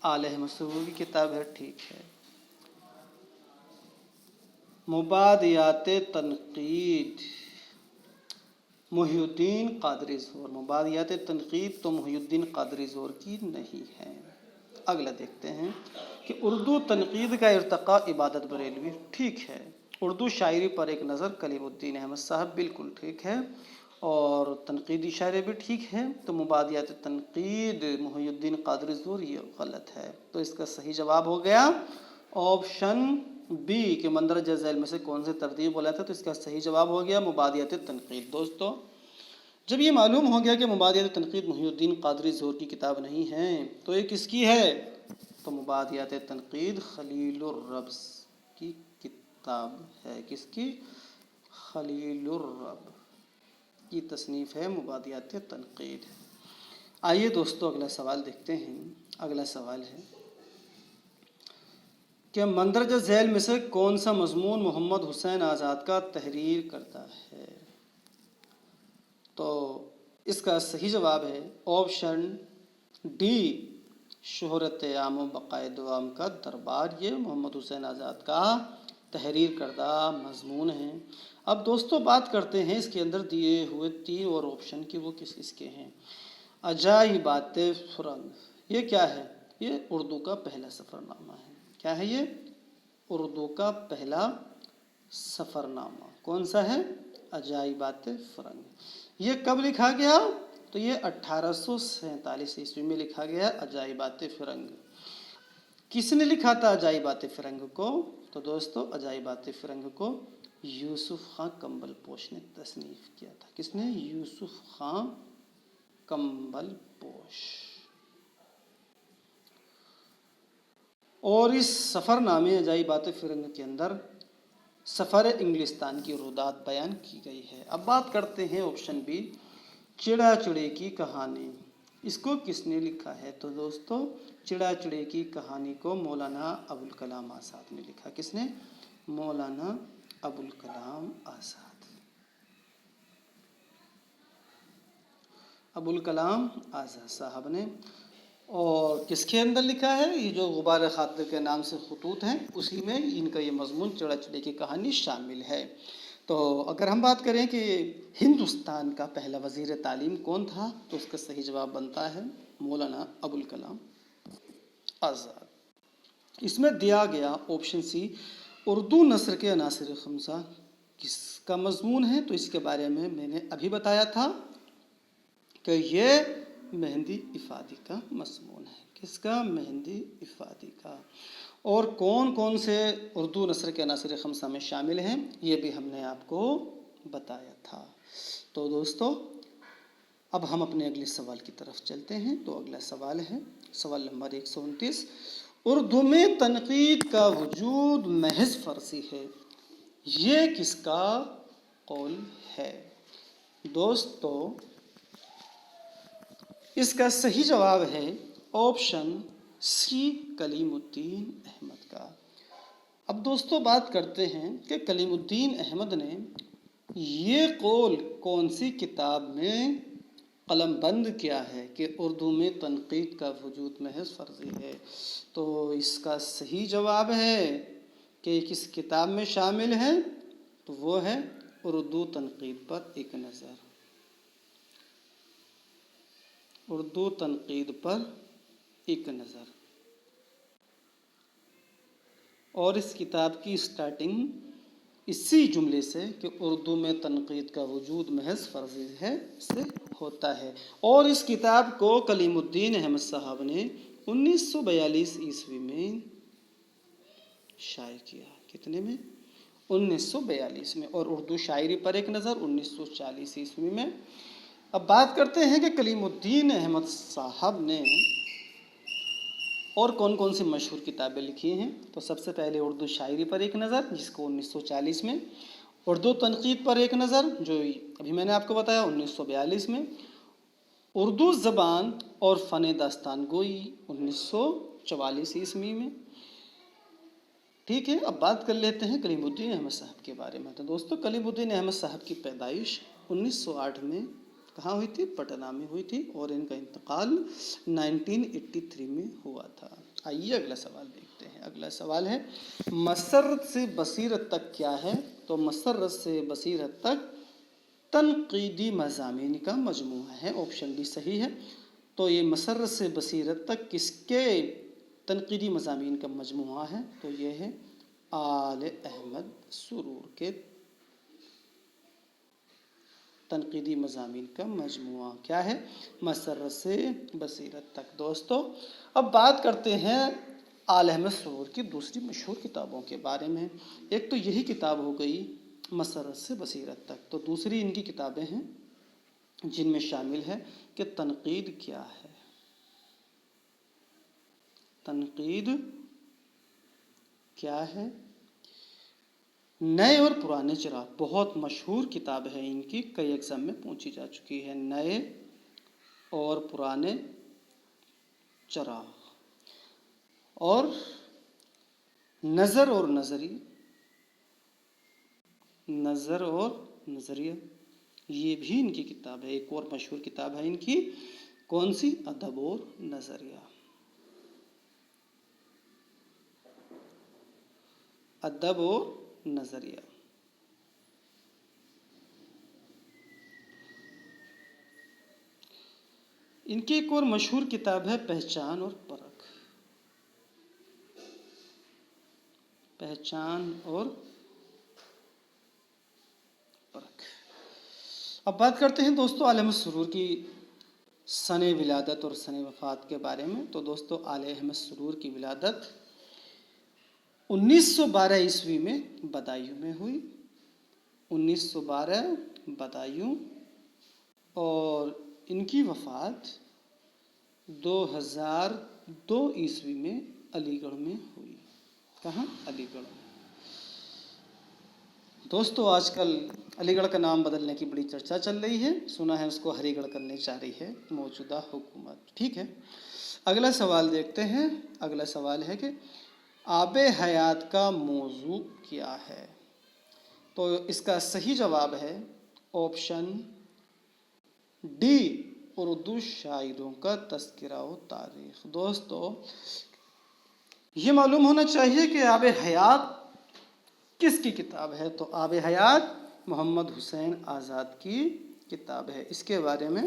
آلہ مسرور کی کتاب ہے، ٹھیک ہے۔ مبادیات تنقید محی الدین قادری زور۔ مبادیات تنقید تو محی الدین قادری زور کی نہیں ہے۔ اگلا دیکھتے ہیں کہ اردو تنقید کا ارتقاء عبادت بریلوی، ٹھیک ہے۔ اردو شاعری پر ایک نظر کلیم الدین احمد صاحب، بالکل ٹھیک ہے۔ اور تنقیدی شاعری بھی ٹھیک ہے۔ تو مبادیات تنقید محی الدین قادری زور یہ غلط ہے، تو اس کا صحیح جواب ہو گیا آپشن بی کہ مندرجہ ذیل میں سے کون سے ترتیب غلط ہے، تو اس کا صحیح جواب ہو گیا مبادیات تنقید۔ دوستو جب یہ معلوم ہو گیا کہ مبادیات تنقید محی الدین قادری زور کی کتاب نہیں ہے تو یہ کس کی ہے؟ تو مبادیات تنقید خلیل الرب کی کتاب ہے۔ کس کی؟ خلیل الرب کی تصنیف ہے مبادیات تنقید۔ آئیے دوستو اگلا سوال دیکھتے ہیں۔ اگلا سوال ہے کہ مندرجہ ذیل میں سے کون سا مضمون محمد حسین آزاد کا تحریر کرتا ہے؟ تو اس کا صحیح جواب ہے آپشن ڈی شہرت عام و بقائے عام کا دربار۔ یہ محمد حسین آزاد کا تحریر کردہ مضمون ہے۔ اب دوستو بات کرتے ہیں اس کے اندر دیے ہوئے 3 اور آپشن کی، وہ کس کے ہیں۔ عجائبات فرنگ، یہ کیا ہے؟ یہ اردو کا پہلا سفر نامہ ہے۔ کیا ہے یہ؟ اردو کا پہلا سفر نامہ۔ کون سا ہے؟ عجائبات فرنگ۔ یہ کب لکھا گیا؟ تو یہ 1847 عیسوی میں لکھا گیا عجائبات فرنگ۔ کس نے لکھا تھا عجائبات فرنگ کو؟ تو دوستو عجائبات فرنگ کو یوسف خان کمبل پوش نے تصنیف کیا تھا۔ کس نے؟ یوسف خان کمبل پوش۔ اور اس سفر نامے عجائبات فرنگ کے اندر سفر انگلستان کی رودات بیان کی گئی ہے۔ اب بات کرتے ہیں آپشن بی چڑا چڑے کی کہانی۔ اس کو کس نے لکھا ہے؟ تو دوستو چڑا چڑے کی کہانی کو مولانا ابوالکلام آزاد نے لکھا۔ کس نے؟ مولانا ابوالکلام آزاد۔ ابوالکلام آزاد صاحب نے۔ اور کس کے اندر لکھا ہے؟ یہ جو غبار خاطر کے نام سے خطوط ہیں اسی میں ان کا یہ مضمون چڑا چڑے کی کہانی شامل ہے۔ تو اگر ہم بات کریں کہ ہندوستان کا پہلا وزیر تعلیم کون تھا تو اس کا صحیح جواب بنتا ہے مولانا ابوالکلام آزاد۔ اس میں دیا گیا آپشن سی اردو نثر کے عناصر خمسہ کس کا مضمون ہے؟ تو اس کے بارے میں نے ابھی بتایا تھا کہ یہ مہندی افادی کا مضمون ہے۔ کس کا؟ مہندی افادی کا۔ اور کون کون سے اردو نثر کے عناصر خمسہ میں شامل ہیں یہ بھی ہم نے آپ کو بتایا تھا۔ تو دوستو اب ہم اپنے اگلے سوال کی طرف چلتے ہیں۔ تو اگلا سوال ہے سوال نمبر 129۔ اردو میں تنقید کا وجود محض فارسی ہے، یہ کس کا قول ہے؟ دوستو اس کا صحیح جواب ہے آپشن سی کلیم الدین احمد کا۔ اب دوستو بات کرتے ہیں کہ کلیم الدین احمد نے یہ قول کون سی کتاب میں قلم بند کیا ہے کہ اردو میں تنقید کا وجود محض فرضی ہے؟ تو اس کا صحیح جواب ہے کہ کس کتاب میں شامل ہے، تو وہ ہے اردو تنقید پر ایک نظر۔ اردو تنقید پر ایک نظر۔ اور اس کتاب کی سٹارٹنگ اسی جملے سے کہ اردو میں تنقید کا وجود محض فرضی ہے سے ہوتا ہے۔ اور اس کتاب کو کلیم الدین احمد صاحب نے 1942 عیسوی میں شائع کیا۔ کتنے میں؟ 1942 میں۔ اور اردو شاعری پر ایک نظر 1940 عیسوی میں۔ اب بات کرتے ہیں کہ کلیم الدین احمد صاحب نے اور کون کون سی مشہور کتابیں لکھی ہیں۔ تو سب سے پہلے اردو شاعری پر ایک نظر، جس کو 1940 میں، اردو تنقید پر ایک نظر جو ابھی میں نے آپ کو بتایا 1942 میں، اردو زبان اور فن داستان گوئی 1944 عیسوی میں۔ ٹھیک ہے، اب بات کر لیتے ہیں کلیم الدین احمد صاحب کے بارے میں۔ تو دوستو، کلیم الدین احمد صاحب کی پیدائش 1908 میں کہاں ہوئی تھی؟ پٹنہ میں ہوئی تھی، اور ان کا انتقال 1983 میں ہوا تھا۔ آئیے اگلا سوال دیکھتے ہیں۔ اگلا سوال ہے مسرت سے بصیرت تک کیا ہے؟ تو مسرت سے بصیرت تک تنقیدی مضامین کا مجموعہ ہے۔ آپشن ڈی صحیح ہے۔ تو یہ مسرت سے بصیرت تک کس کے تنقیدی مضامین کا مجموعہ ہے؟ تو یہ ہے آل احمد سرور کے تنقیدی مضامین کا مجموعہ۔ کیا ہے؟ مسرت سے بصیرت تک۔ دوستو، اب بات کرتے ہیں آل احمد سرور کی دوسری مشہور کتابوں کے بارے میں۔ ایک تو یہی کتاب ہو گئی مسرت سے بصیرت تک، تو دوسری ان کی کتابیں ہیں جن میں شامل ہے کہ تنقید کیا ہے۔ تنقید کیا ہے؟ نئے اور پرانے چراغ، بہت مشہور کتاب ہے ان کی، کئی ایگزام میں پوچھی جا چکی ہے۔ نئے اور پرانے چراغ، اور نظر اور نظریہ، نظر اور نظریہ، یہ بھی ان کی کتاب ہے۔ ایک اور مشہور کتاب ہے ان کی، کون سی؟ ادب اور نظریہ۔ ادب اور نظریہ۔ ان کی ایک اور مشہور کتاب ہے پہچان اور پرکھ۔ پہچان اور پرکھ۔ اب بات کرتے ہیں دوستو آل احمد سرور کی سن ولادت اور سن وفات کے بارے میں۔ تو دوستو، آل احمد سرور کی ولادت 1912 عیسوی میں بدایوں میں ہوئی۔ 1912 بدایوں، اور ان کی وفات 2002 عیسوی میں علی گڑھ میں ہوئی۔ کہاں؟ علی گڑھ میں۔ دوستو، آج کل علی گڑھ کا نام بدلنے کی بڑی چرچا چل رہی ہے، سنا ہے اس کو ہری گڑھ کرنے چاہ رہی ہے موجودہ حکومت۔ ٹھیک ہے، اگلا سوال دیکھتے ہیں۔ اگلا سوال ہے کہ آب حیات کا موضوع کیا ہے؟ تو اس کا صحیح جواب ہے آپشن ڈی، اردو شاعروں کا تذکرہ و تاریخ۔ دوستو، یہ معلوم ہونا چاہیے کہ آب حیات کس کی کتاب ہے؟ تو آب حیات محمد حسین آزاد کی کتاب ہے۔ اس کے بارے میں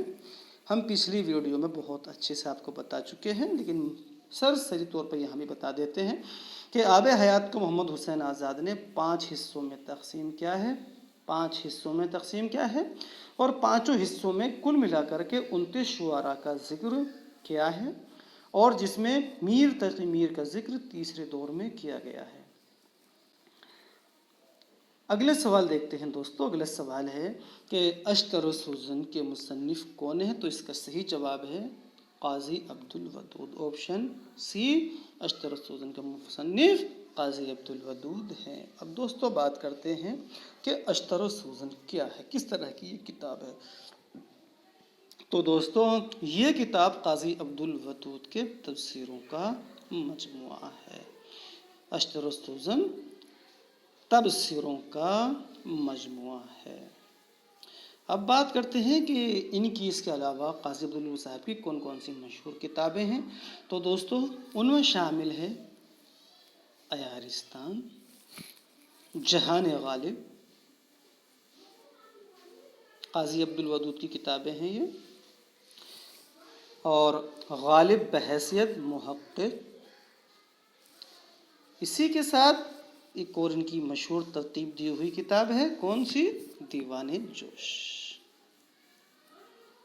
ہم پچھلی ویڈیو میں بہت اچھے سے آپ کو بتا چکے ہیں، لیکن سرسری طور پر یہاں بھی بتا دیتے ہیں کہ آب حیات کو محمد حسین آزاد نے 5 حصوں میں تقسیم کیا ہے۔ 5 حصوں میں تقسیم کیا ہے، اور 5 حصوں میں کل ملا کر کے 29 شعراء کا ذکر کیا ہے، اور جس میں میر تقی میر کا ذکر تیسرے دور میں کیا گیا ہے۔ اگلے سوال دیکھتے ہیں دوستو۔ اگلا سوال ہے کہ اشتر و سوزن کے مصنف کون ہیں؟ تو اس کا صحیح جواب ہے قاضی عبدالودود۔ آپشن سی، اشتر و سوزن کا مصنف قاضی عبدالودود ہیں۔ اب دوستو، بات کرتے ہیں کہ اشتر و سوزن کیا ہے، کس طرح کی یہ کتاب ہے۔ تو دوستو، یہ کتاب قاضی عبدالودود کے تفسیروں کا مجموعہ ہے۔ اشتر و سوزن تبصروں کا مجموعہ ہے۔ اب بات کرتے ہیں کہ ان کی اس کے علاوہ قاضی عبدالودود صاحب کی کون کون سی مشہور کتابیں ہیں. تو دوستو ان میں شامل ہے عیارستان، جہان غالب، قاضی عبدالودود کی کتابیں ہیں یہ، اور غالب بحیثیت محقق. اسی کے ساتھ ایک اور ان کی مشہور ترتیب دی ہوئی کتاب ہے، کون سی؟ دیوان جوش.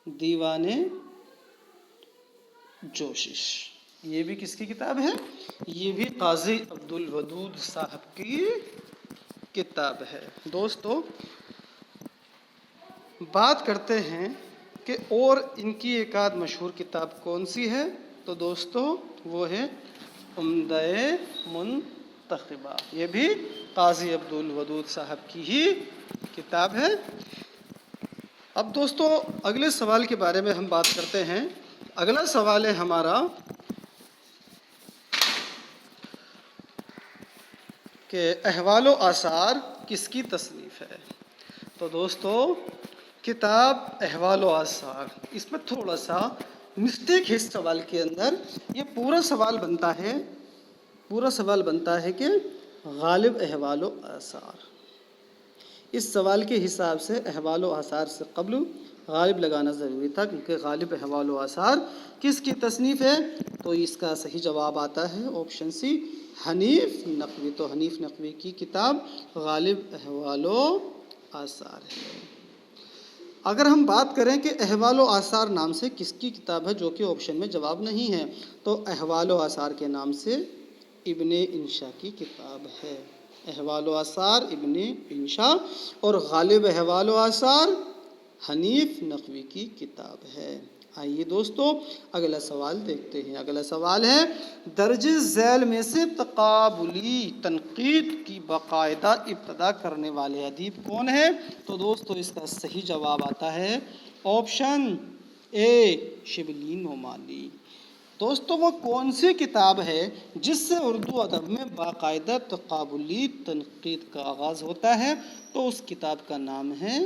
دیوان جوشش یہ بھی کس کی کتاب ہے؟ یہ بھی قاضی عبدالودود صاحب کی کتاب ہے. دوستو بات کرتے ہیں کہ اور ان کی ایک آدھ مشہور کتاب کون سی ہے. تو دوستو وہ ہے عمدہ منتخبہ. یہ بھی قاضی عبدالودود صاحب کی ہی کتاب ہے. اب دوستو اگلے سوال کے بارے میں ہم بات کرتے ہیں. اگلا سوال ہے ہمارا کہ احوال و آثار کس کی تصنیف ہے. تو دوستو کتاب احوال و آثار، اس میں تھوڑا سا مسٹیک ہے اس سوال کے اندر. یہ پورا سوال بنتا ہے کہ غالب احوال و آثار. اس سوال کے حساب سے احوال و آثار سے قبل غالب لگانا ضروری تھا، کیونکہ غالب احوال و آثار کس کی تصنیف ہے. تو اس کا صحیح جواب آتا ہے آپشن سی، حنیف نقوی. تو حنیف نقوی کی کتاب غالب احوال و آثار ہے. اگر ہم بات کریں کہ احوال و آثار نام سے کس کی کتاب ہے، جو کہ آپشن میں جواب نہیں ہے، تو احوال و آثار کے نام سے ابن انشا کی کتاب ہے. احوال و آثار ابن انشا اور غالب احوال و آثار حنیف نقوی کی کتاب ہے. آئیے دوستو اگلا سوال دیکھتے ہیں. اگلا سوال ہے درج ذیل میں سے تقابلی تنقید کی باقاعدہ ابتدا کرنے والے ادیب کون ہیں. تو دوستو اس کا صحیح جواب آتا ہے آپشن اے، شبلی نعمانی. دوستو وہ کون سی کتاب ہے جس سے اردو ادب میں باقاعدہ تقابلی تنقید کا آغاز ہوتا ہے. تو اس کتاب کا نام ہے،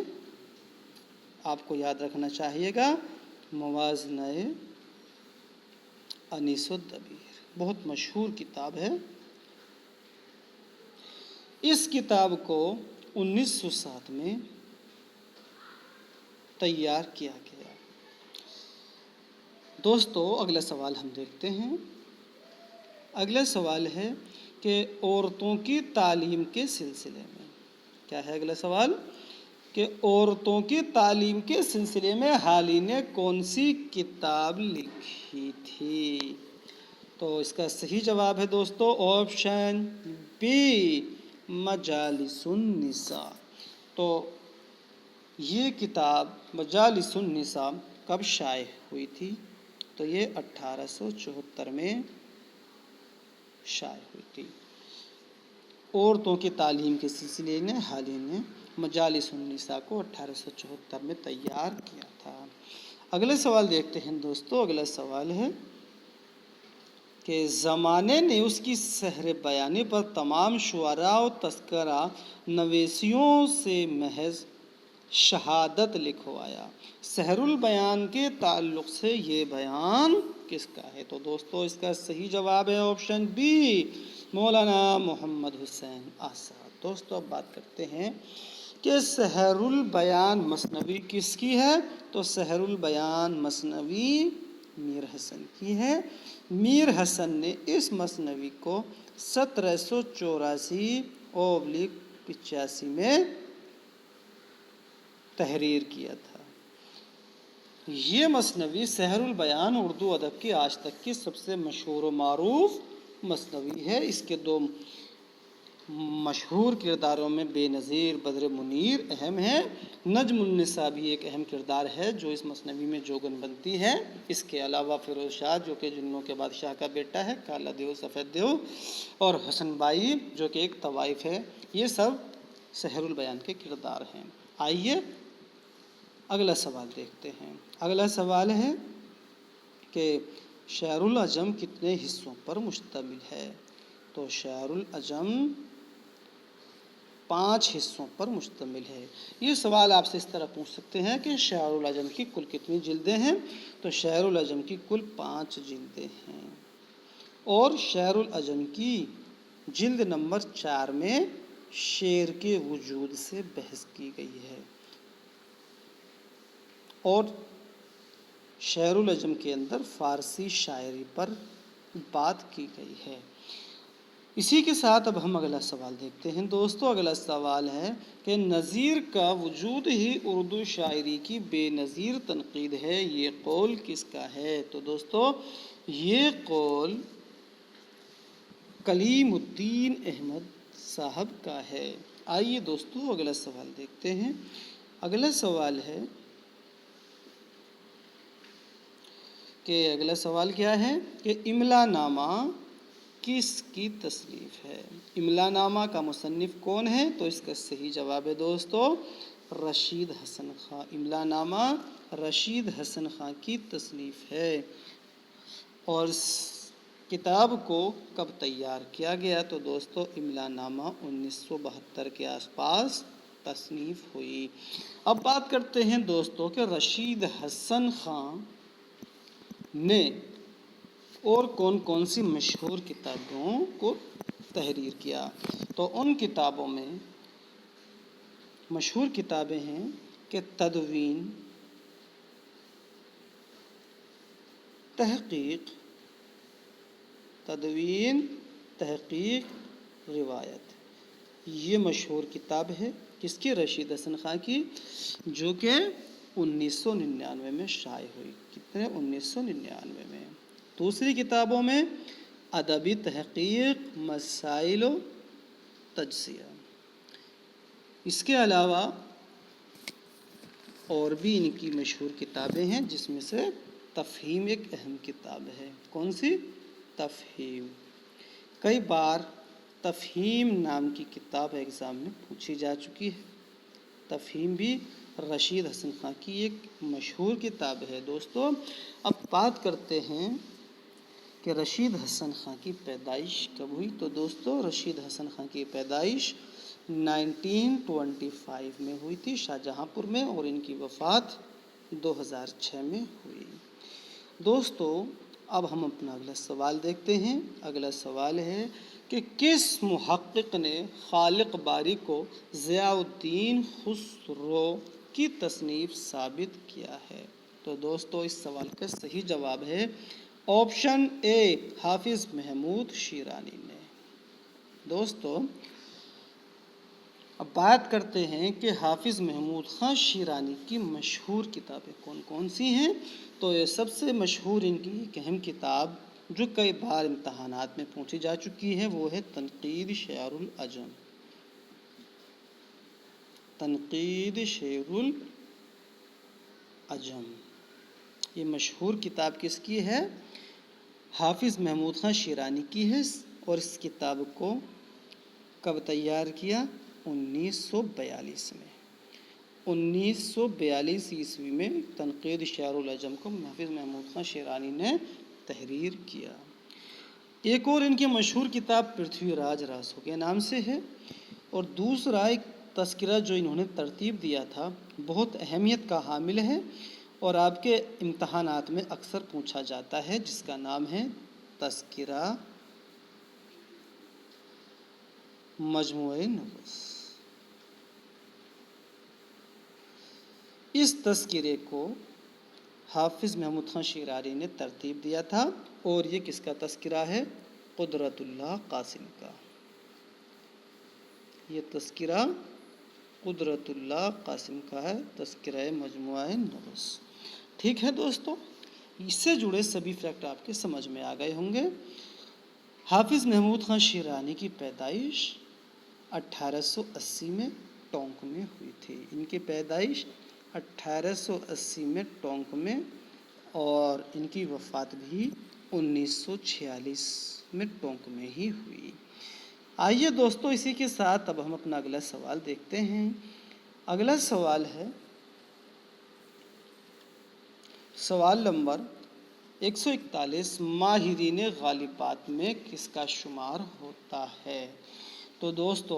آپ کو یاد رکھنا چاہیے گا، موازنہ انیس الدبیر. بہت مشہور کتاب ہے. اس کتاب کو 1907 میں تیار کیا گیا. دوستو اگلا سوال ہم دیکھتے ہیں. اگلا سوال ہے کہ عورتوں کی تعلیم کے سلسلے میں کیا ہے. اگلا سوال کہ عورتوں کی تعلیم کے سلسلے میں حالی نے کون سی کتاب لکھی تھی. تو اس کا صحیح جواب ہے دوستو آپشن بی، مجالس النساء. تو یہ کتاب مجالس النساء کب شائع ہوئی تھی؟ تو یہ 1874 میں شائع ہوئی تھی. عورتوں کی تعلیم کے سلسلے میں حالی نے مجالس النساء کو 1874 میں تیار کیا تھا. اگلا سوال دیکھتے ہیں دوستو. اگلا سوال ہے کہ زمانے نے اس کی سحر بیانی پر تمام شعراء و تذکرہ نویسیوں سے محض شہادت لکھوایا. سحر البیان کے تعلق سے یہ بیان کس کا ہے. تو دوستو اس کا صحیح جواب ہے آپشن بی، مولانا محمد حسین آزاد. دوستو اب بات کرتے ہیں کہ سحر البیان مثنوی کس کی ہے. تو سحر البیان مثنوی میر حسن کی ہے. میر حسن نے اس مثنوی کو 1784/85 میں تحریر کیا تھا. یہ مثنوی سحر البیان اردو ادب کی آج تک کی سب سے مشہور و معروف مثنوی ہے. اس کے دو مشہور کرداروں میں بے نظیر بدر منیر اہم ہیں. نجم النساء بھی ایک اہم کردار ہے جو اس مثنوی میں جوگن بنتی ہے. اس کے علاوہ فیروز شاہ جو کہ جنوں کے بادشاہ کا بیٹا ہے، کالا دیو سفید دیو، اور حسن بائی جو کہ ایک طوائف ہے، یہ سب سحر البیان کے کردار ہیں. آئیے اگلا سوال دیکھتے ہیں. اگلا سوال ہے کہ شعر العجم کتنے حصوں پر مشتمل ہے. تو شعر العجم 5 حصوں پر مشتمل ہے۔ یہ سوال آپ سے اس طرح پوچھ سکتے ہیں کہ شعر العجم کی کل کتنی جلدیں ہیں؟ تو شعر العجم کی کل 5 جلدیں ہیں، اور شعر العجم کی جلد نمبر 4 میں شعر کے وجود سے بحث کی گئی ہے، اور شعر العجم کے اندر فارسی شاعری پر بات کی گئی ہے۔ اسی کے ساتھ اب ہم اگلا سوال دیکھتے ہیں دوستو۔ اگلا سوال ہے کہ نظیر کا وجود ہی اردو شاعری کی بے نظیر تنقید ہے، یہ قول کس کا ہے؟ تو دوستو یہ قول کلیم الدین احمد صاحب کا ہے۔ آئیے دوستو اگلا سوال دیکھتے ہیں۔ اگلا سوال ہے اگلا سوال کیا ہے کہ املا نامہ کس کی تصنیف ہے؟ املا نامہ کا مصنف کون ہے؟ تو اس کا صحیح جواب ہے دوستو رشید حسن خاں۔ املا نامہ رشید حسن خاں کی تصنیف ہے، اور اس کتاب کو کب تیار کیا گیا؟ تو دوستو املا نامہ 1972 کے آس پاس تصنیف ہوئی۔ اب بات کرتے ہیں دوستو کہ رشید حسن خاں نے اور کون کون سی مشہور کتابوں کو تحریر کیا؟ تو ان کتابوں میں مشہور کتابیں ہیں کہ تدوین، تحقیق، روایت، یہ مشہور کتاب ہے کس کی؟ رشید حسن خاں کی، جو کہ 1999 میں شائع ہوئی۔ کتنے؟ 1999 میں۔ دوسری کتابوں میں ادبی تحقیق، مسائل و تجزیہ۔ اس کے علاوہ اور بھی ان کی مشہور کتابیں ہیں، جس میں سے تفہیم ایک اہم کتاب ہے۔ کون سی؟ تفہیم۔ کئی بار تفہیم نام کی کتاب ایگزام میں پوچھی جا چکی ہے۔ تفہیم بھی رشید حسن خاں کی ایک مشہور کتاب ہے دوستو۔ اب بات کرتے ہیں کہ رشید حسن خاں کی پیدائش کب ہوئی؟ تو دوستو رشید حسن خاں کی پیدائش 1925 میں ہوئی تھی شاہجہاں پور میں، اور ان کی وفات 2006 میں ہوئی۔ دوستو اب ہم اپنا اگلا سوال دیکھتے ہیں۔ اگلا سوال ہے کہ کس محقق نے خالق باری کو ضیاء الدین خسرو کی تصنیف ثابت کیا ہے؟ تو دوستو اس سوال کا صحیح جواب ہے آپشن اے، حافظ محمود شیرانی نے۔ دوستو اب بات کرتے ہیں کہ حافظ محمود خاں شیرانی کی مشہور کتابیں کون کون سی ہیں؟ تو یہ سب سے مشہور ان کی ایک اہم کتاب جو کئی بار امتحانات میں پوچھی جا چکی ہے، وہ ہے تنقید شعر العجم۔ تنقید شعر العجم یہ مشہور کتاب کس کی ہے؟ حافظ محمود خاں شیرانی کی ہے، اور اس کتاب کو کب تیار کیا؟ 1942 میں۔ 1942 عیسوی میں تنقید شعر العجم کو حافظ محمود خاں شیرانی نے تحریر کیا۔ ایک اور ان کی مشہور کتاب پرتھوی راج راسو کے نام سے ہے، اور دوسرا ایک تذکرہ جو انہوں نے ترتیب دیا تھا بہت اہمیت کا حامل ہے، اور آپ کے امتحانات میں اکثر پوچھا جاتا ہے، جس کا نام ہے تذکرہ مجموعہ نبض۔ اس تذکرے کو حافظ محمود خاں شیرانی نے ترتیب دیا تھا، اور یہ کس کا تذکرہ ہے؟ قدرت اللہ قاسم کا۔ یہ تذکرہ قدرت اللہ قاسم کا ہے، تذکرہ مجموعہ نبض۔ ٹھیک ہے دوستو، اس سے جڑے سبھی فیکٹ آپ کے سمجھ میں آ گئے ہوں گے۔ حافظ محمود خاں شیرانی کی پیدائش 1880 میں ٹونک میں ہوئی تھی۔ ان کی پیدائش 1880 میں ٹونک میں، اور ان کی وفات بھی 1946 میں ٹونک میں ہی ہوئی۔ آئیے دوستو اسی کے ساتھ اب ہم اپنا اگلا سوال دیکھتے ہیں۔ اگلا سوال ہے سوال نمبر 141، ماہرین غالبات میں کس کا شمار ہوتا ہے؟ تو دوستو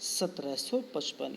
1755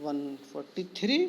143।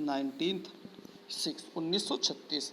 1936।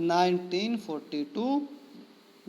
1942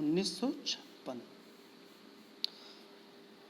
1956।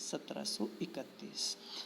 1731।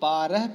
12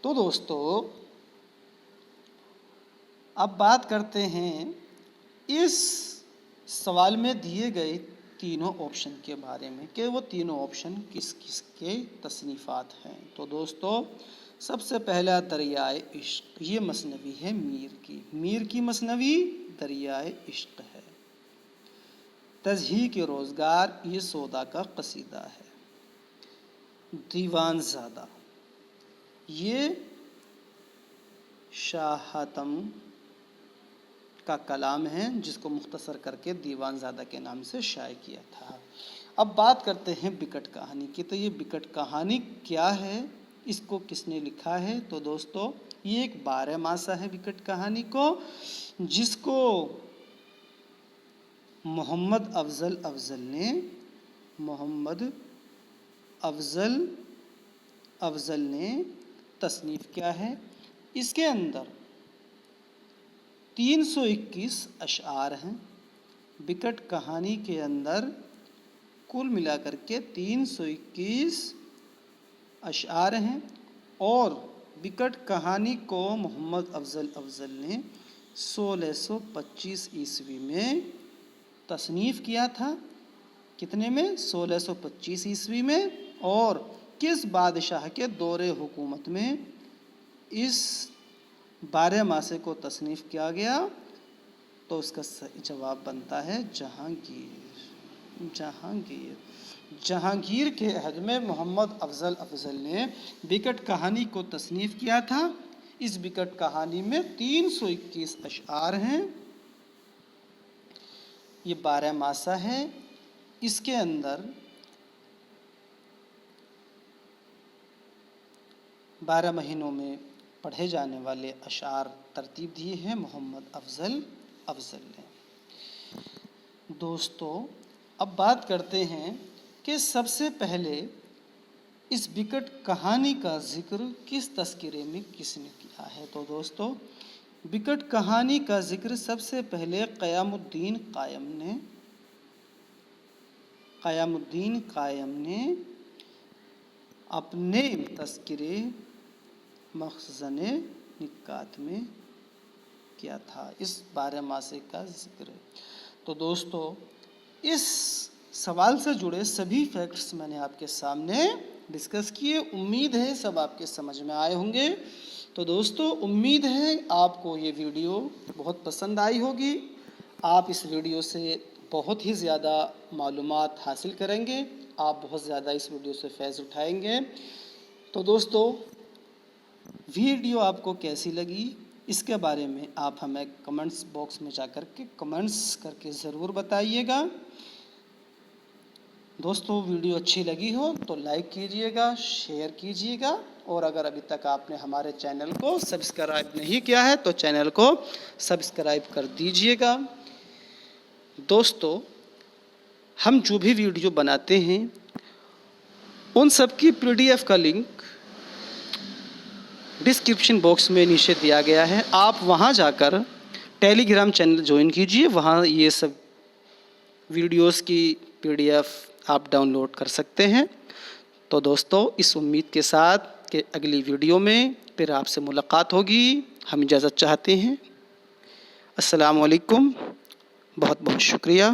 تو دوستو اب بات کرتے ہیں اس سوال میں دیے گئے تینوں آپشن کے بارے میں کہ وہ تینوں آپشن کس کس کے تصنیفات ہیں۔ تو دوستو سب سے پہلا دریائے عشق، یہ مثنوی ہے میر کی مثنوی دریائے عشق ہے۔ تضحیک روزگار، یہ سودا کا قصیدہ ہے۔ دیوان زادہ، یہ شاہ حاتم کا کلام ہے جس کو مختصر کر کے دیوان زادہ کے نام سے شائع کیا تھا۔ اب بات کرتے ہیں بکٹ کہانی کی۔ تو یہ بکٹ کہانی کیا ہے، اس کو کس نے لکھا ہے؟ تو دوستو یہ ایک بارہ ماسہ ہے بکٹ کہانی کو، جس کو محمد افضل نے تصنیف کیا ہے۔ اس کے اندر 321 اشعار ہیں۔ بکٹ کہانی کے اندر کل ملا کر کے 321 اشعار ہیں، اور بکٹ کہانی کو محمد افضل نے 1625 عیسوی میں تصنیف کیا تھا۔ کتنے میں؟ 1625 عیسوی میں۔ اور کس بادشاہ کے دور حکومت میں اس 12 ماسے کو تصنیف کیا گیا؟ تو اس کا جواب بنتا ہے جہانگیر کے عہد میں محمد افضل نے بکٹ کہانی کو تصنیف کیا تھا۔ اس بکٹ کہانی میں 321 اشعار ہیں، یہ 12 ماسہ ہے۔ اس کے اندر 12 مہینوں میں پڑھے جانے والے اشعار ترتیب دیے ہیں محمد افضل نے۔ دوستو اب بات کرتے ہیں کہ سب سے پہلے اس بکٹ کہانی کا ذکر کس تذکرے میں کس نے کیا ہے؟ تو دوستو بکٹ کہانی کا ذکر سب سے پہلے قیام الدین قائم نے اپنے تذکرے مخزن نکات میں کیا تھا، اس 12 ماسے کا ذکر۔ تو دوستو اس سوال سے جڑے سبھی فیکٹس میں نے آپ کے سامنے ڈسکس کیے، امید ہے سب آپ کے سمجھ میں آئے ہوں گے۔ تو دوستو امید ہے آپ کو یہ ویڈیو بہت پسند آئی ہوگی، آپ اس ویڈیو سے بہت ہی زیادہ معلومات حاصل کریں گے، آپ بہت زیادہ اس ویڈیو سے فیض اٹھائیں گے۔ تو دوستو ویڈیو آپ کو کیسی لگی اس کے بارے میں آپ ہمیں کمنٹس باکس میں جا کر کے کمنٹس کر کے ضرور بتائیے گا۔ دوستو ویڈیو اچھی لگی ہو تو لائک کیجئے گا، شیئر کیجئے گا، اور اگر ابھی تک آپ نے ہمارے چینل کو سبسکرائب نہیں کیا ہے تو چینل کو سبسکرائب کر دیجئے گا۔ دوستو ہم جو بھی ویڈیو بناتے ہیں ان سب کی PDF کا لنک ڈسکرپشن باکس میں نیچے دیا گیا ہے، آپ وہاں جا کر ٹیلی گرام چینل جوائن کیجئے، وہاں یہ سب ویڈیوز کی PDF آپ ڈاؤن لوڈ کر سکتے ہیں۔ تو دوستو اس امید کے ساتھ کہ اگلی ویڈیو میں پھر آپ سے ملاقات ہوگی، ہم اجازت چاہتے ہیں۔ السلام علیکم، بہت بہت شکریہ۔